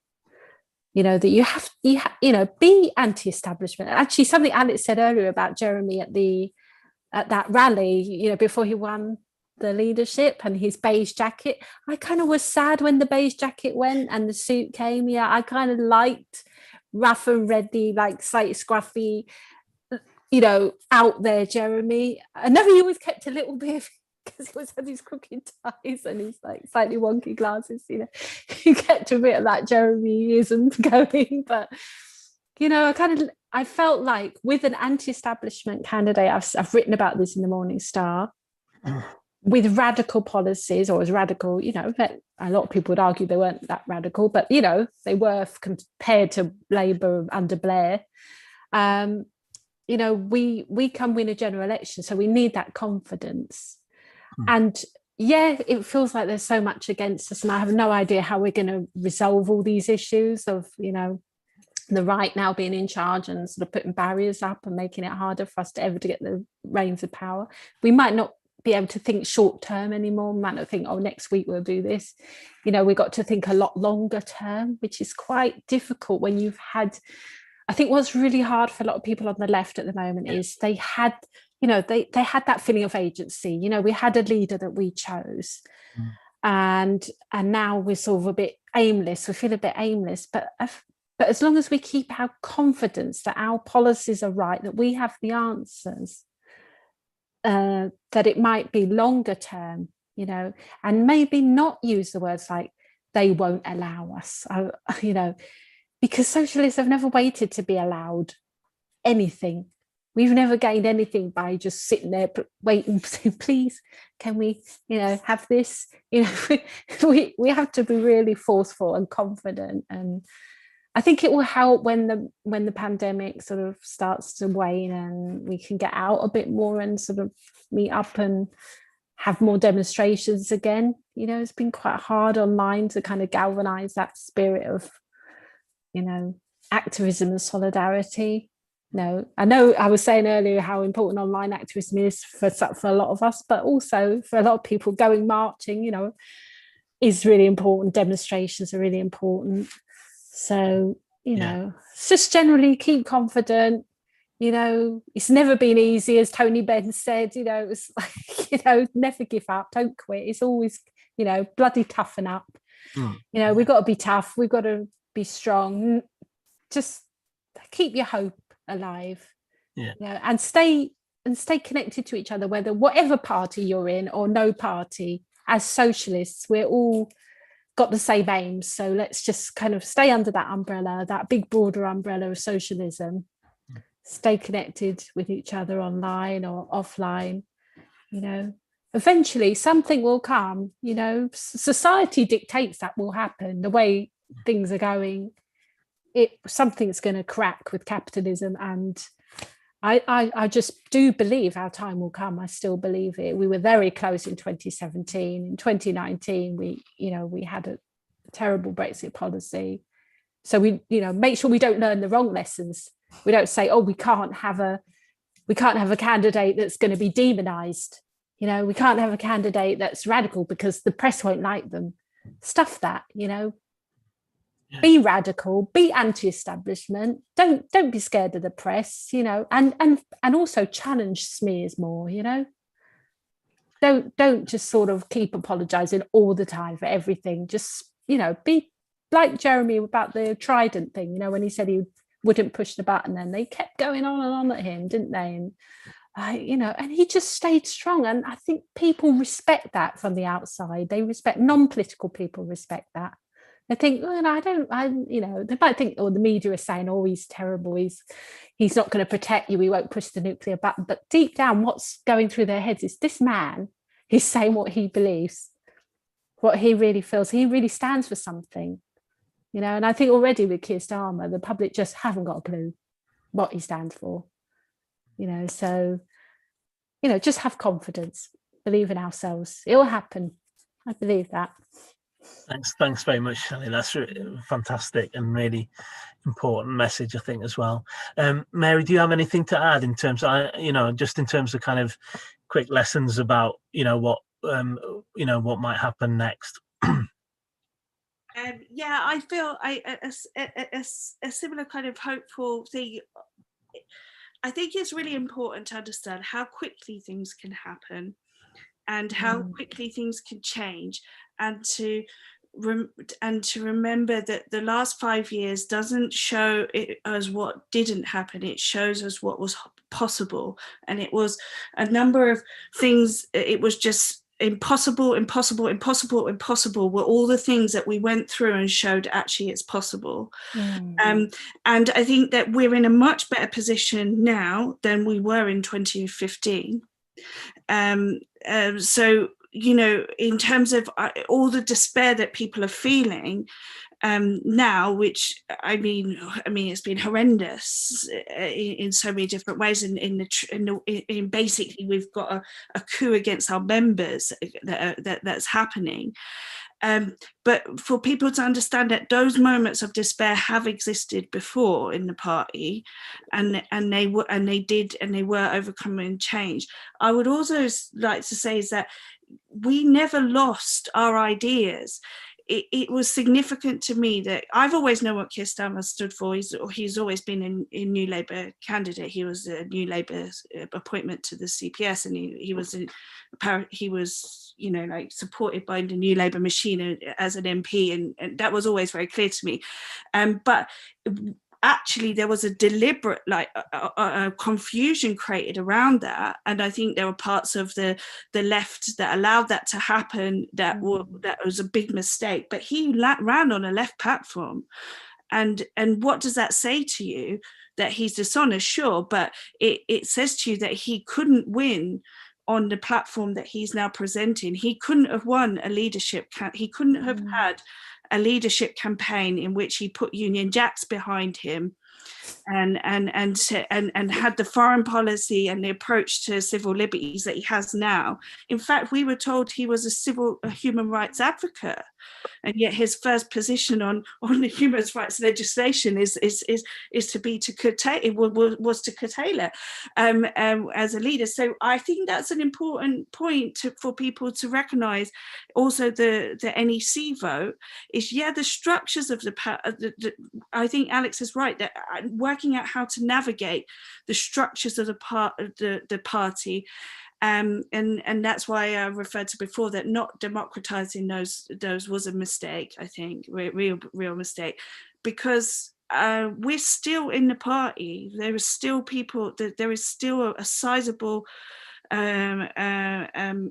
Speaker 2: that you have be anti-establishment. Actually, something Alex said earlier about Jeremy at that rally, before he won the leadership, and his beige jacket. I kind of was sad when the beige jacket went and the suit came. Yeah, I kind of liked rough and ready, like slightly scruffy, out there Jeremy. I know he always kept a little bit, because he always had these crooked ties and his like slightly wonky glasses, he kept a bit of that Jeremyism going. But I felt like with an anti-establishment candidate, I've written about this in the Morning Star, with radical policies, or as radical, that a lot of people would argue they weren't that radical, but they were compared to Labour under Blair. We can win a general election, so we need that confidence. And yeah, it feels like there's so much against us, and I have no idea how we're going to resolve all these issues of the right now being in charge and sort of putting barriers up and making it harder for us to ever to get the reins of power. We might not be able to think short term anymore. We might not think, next week we'll do this. We've got to think a lot longer term, which is quite difficult when you've had, I think what's really hard for a lot of people on the left at the moment is they had that feeling of agency. We had a leader that we chose, and now we're sort of a bit aimless. We feel a bit aimless, but as long as we keep our confidence that our policies are right, that we have the answers, that it might be longer term, and maybe not use the words like they won't allow us, because socialists have never waited to be allowed anything. We've never gained anything by just sitting there waiting, saying, please, can we, have this? We have to be really forceful and confident. And I think it will help when the pandemic sort of starts to wane and we can get out a bit more and sort of meet up and have more demonstrations again. It's been quite hard online to kind of galvanize that spirit of, activism and solidarity. No, I know I was saying earlier how important online activism is for a lot of us, but also for a lot of people going marching, you know, is really important. Demonstrations are really important. So, you know, just generally keep confident. You know, it's never been easy, as Tony Benn said, you know, it was like, you know, never give up, don't quit. It's always, you know, bloody toughen up. You know, we've got to be tough, we've got to be strong. Just keep your hope alive. You know, and stay connected to each other, whatever party you're in or no party. As socialists, we're all got the same aims. So let's just kind of stay under that umbrella, that big broader umbrella of socialism. Stay connected with each other online or offline. You know, eventually something will come. You know, society dictates that will happen. The way things are going, something's going to crack with capitalism, and I just do believe our time will come. I still believe it. We were very close in 2017. In 2019, we had a terrible Brexit policy. So we, you know, make sure we don't learn the wrong lessons. We don't say, oh, we can't have a candidate that's going to be demonized. You know, we can't have a candidate that's radical because the press won't like them. Stuff that, you know. Be radical, be anti-establishment. Don't be scared of the press, you know, and also challenge smears more, you know. Don't just sort of keep apologizing all the time for everything. Just, you know, be like Jeremy about the Trident thing, you know, when he said he wouldn't push the button and they kept going on and on at him, didn't they? And you know, and he just stayed strong. And I think people respect that from the outside. They respect, non-political people respect that. They think, well, you know, they might think, oh, the media is saying, oh, he's terrible, he's not going to protect you, he won't push the nuclear button. But deep down, what's going through their heads is this man, he's saying what he believes, what he really feels. He really stands for something, you know. And I think already with Keir Starmer, the public just haven't got a clue what he stands for, you know. So, you know, just have confidence, believe in ourselves. It will happen. I believe that.
Speaker 1: Thanks very much, Shelley. That's really fantastic and really important message, I think, as well. Mary, do you have anything to add in terms of, you know, just in terms of kind of quick lessons about, you know, what might happen next?
Speaker 3: Yeah, I feel a similar kind of hopeful thing. I think it's really important to understand how quickly things can happen and how quickly things can change, and to remember that the last 5 years doesn't show it as what didn't happen, it shows us what was possible. And it was a number of things, it was just impossible were all the things that we went through and showed actually it's possible. And I think that we're in a much better position now than we were in 2015. So, you know, in terms of all the despair that people are feeling now, which I mean, it's been horrendous in so many different ways. In basically, we've got a coup against our members that's happening. But for people to understand that those moments of despair have existed before in the party, and they were overcome and changed. I would also like to say is that we never lost our ideas. It was significant to me that I've always known what Keir Starmer stood for. He's always been a New Labour candidate. He was a New Labour appointment to the CPS, and he was, you know, like supported by the New Labour machine as an MP, and that was always very clear to me. But actually there was a deliberate a confusion created around that, and I think there were parts of the left that allowed that to happen that was a big mistake. But he ran on a left platform, and what does that say to you? That he's dishonest? Sure, but it says to you that he couldn't win on the platform that he's now presenting. He couldn't have won a leadership, he couldn't have had a leadership campaign in which he put Union Jacks behind him and had the foreign policy and the approach to civil liberties that he has now. In fact, we were told he was a human rights advocate. and yet his first position on the human rights legislation is to curtail it, was to curtail it as a leader. So I think that's an important point for people to recognise. Also, the NEC vote is, the structures of I think Alex is right, that working out how to navigate the structures of the party. And that's why I referred to before that not democratizing those was a mistake. I think real mistake, because we're still in the party. There is still people. There is still a sizable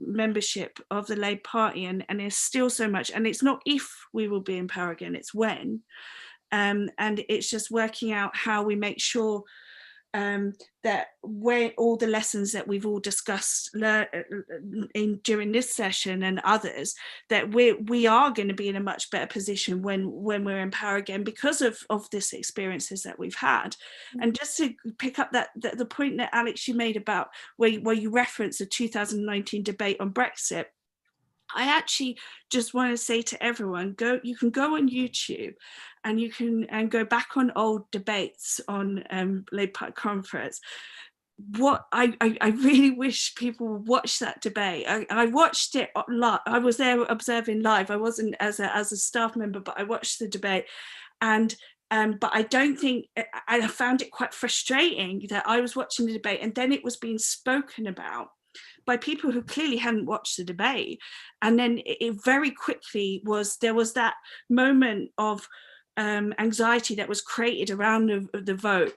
Speaker 3: membership of the Labour Party, and there's still so much. And it's not if we will be in power again; it's when. And it's just working out how we make sure that where all the lessons that we've all discussed during this session and others, that we are going to be in a much better position when we're in power again, because of this experiences that we've had. And just to pick up the point that Alex, you made about where you referenced the 2019 debate on Brexit, I actually just want to say to everyone, you can go on YouTube and you can go back on old debates on Labour Party conference. What I really wish people would watch that debate. I watched it live. I was there observing live. I wasn't as a staff member, but I watched the debate, and but I don't think, I found it quite frustrating that I was watching the debate and then it was being spoken about by people who clearly hadn't watched the debate. And then it very quickly there was that moment of anxiety that was created around the vote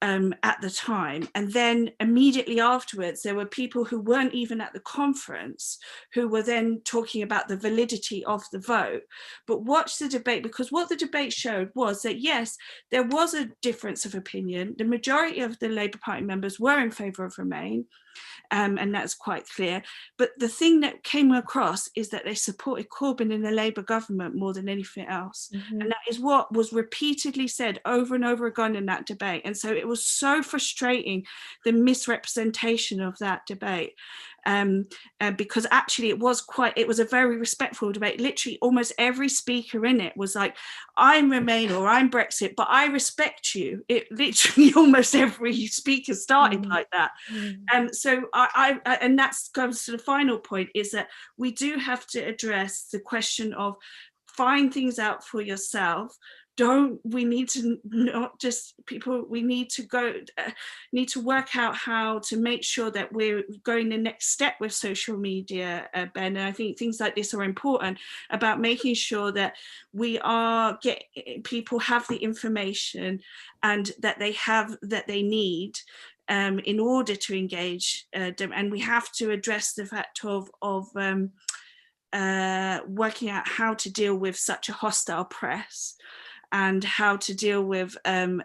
Speaker 3: at the time. And then immediately afterwards, there were people who weren't even at the conference who were then talking about the validity of the vote. But watch the debate, because what the debate showed was that, yes, there was a difference of opinion. The majority of the Labour Party members were in favour of Remain. And that's quite clear. But the thing that came across is that they supported Corbyn in the Labour government more than anything else. Mm-hmm. And that is what was repeatedly said over and over again in that debate. And so it was so frustrating, the misrepresentation of that debate. Because actually it was a very respectful debate. Literally almost every speaker in it was like, I'm Remain or I'm Brexit, but I respect you. It literally almost every speaker started like that. So I and that comes to the final point, is that we do have to address the question of find things out for yourself. We need to work out how to make sure that we're going the next step with social media, Ben. And I think things like this are important, about making sure that people have the information and that they need in order to engage them. And we have to address the fact of working out how to deal with such a hostile press, and how to deal with and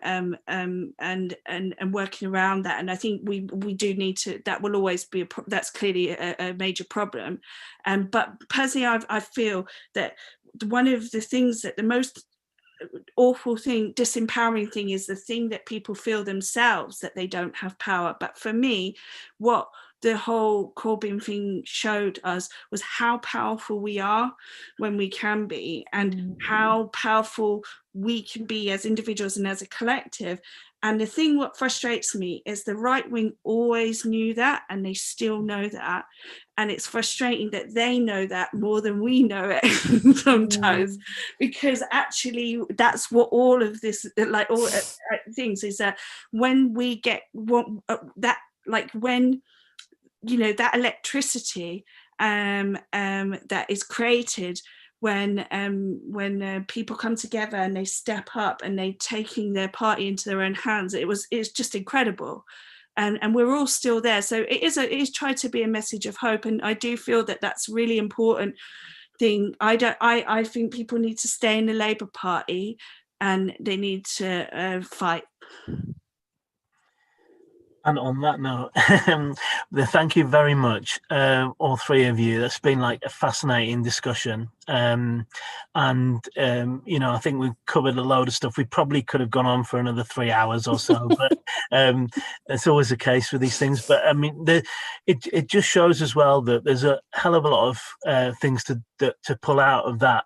Speaker 3: working around that. And I think we do need to. That will always be that's clearly a major problem. But personally, I feel that one of the things that the most awful thing, disempowering thing, is the thing that people feel themselves that they don't have power. But for me, what the whole Corbyn thing showed us was how powerful we are when we can be, and how powerful we can be as individuals and as a collective. And the thing what frustrates me is the right wing always knew that, and they still know that. And it's frustrating that they know that more than we know it sometimes, because actually that's what all of this, like all things, is that when we get that, like when, you know, that electricity that is created when people come together and they step up and they taking their party into their own hands, it's just incredible. And we're all still there. So it is tried to be a message of hope. And I do feel that that's really important thing. I think people need to stay in the Labour Party, and they need to fight.
Speaker 1: And on that note, thank you very much, all three of you. That's been like a fascinating discussion. you know, I think we've covered a load of stuff. We probably could have gone on for another 3 hours or so, but it's always the case with these things. But I mean, it just shows as well that there's a hell of a lot of things to pull out of that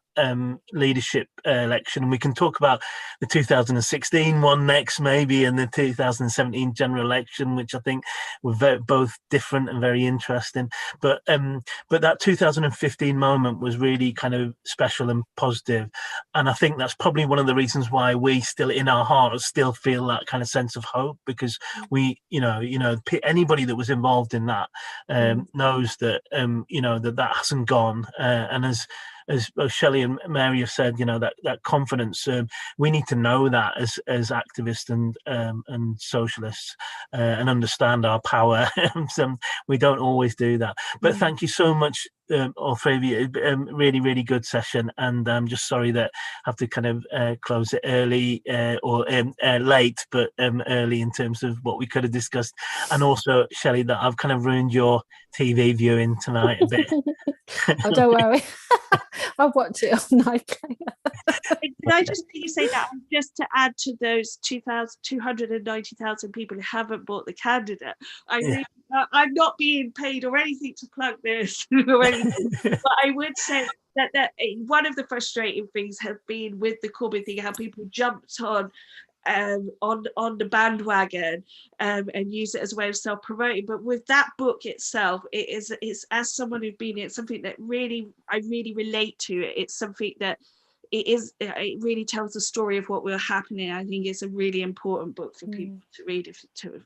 Speaker 1: leadership election. And we can talk about the 2016 one next, maybe, and the 2017 general election, which I think were both different and very interesting. But that 2015 moment was really kind of special and positive, and I think that's probably one of the reasons why we still, in our hearts, still feel that kind of sense of hope, because we, you know, anybody that was involved in that knows that you know, that hasn't gone, and as both Shelley and Mary have said, you know, that confidence, we need to know that as activists and socialists, and understand our power. So we don't always do that. But thank you so much, all three of you. Really, really good session. And I'm just sorry that I have to kind of close it early, or late, but early in terms of what we could have discussed. And also, Shelley, that I've kind of ruined your TV viewing tonight a bit.
Speaker 2: Oh, don't worry. I'll watch it on iPlayer.
Speaker 3: Can I just say that, just to add to those 290,000 people who haven't bought the candidate? I'm not being paid or anything to plug this or anything, but I would say that one of the frustrating things have been with the Corbyn thing, how people jumped on the bandwagon and use it as a way of self-promoting. But with that book itself, it's as someone who's been in, it's something that I really relate to it. It's something that it really tells the story of what will happen. I think it's a really important book for people to read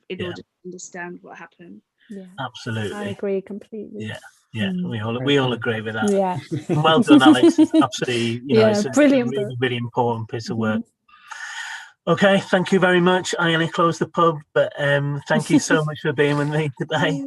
Speaker 3: in order to understand what happened.
Speaker 2: Yeah,
Speaker 1: absolutely.
Speaker 2: I agree completely.
Speaker 1: Yeah, we all agree with that.
Speaker 2: Yeah.
Speaker 1: Well done, Alex. Absolutely, you know, it's
Speaker 2: brilliant,
Speaker 1: a really, really important piece of work. Okay, thank you very much. I'm going to close the pub, but thank you so much for being with me today.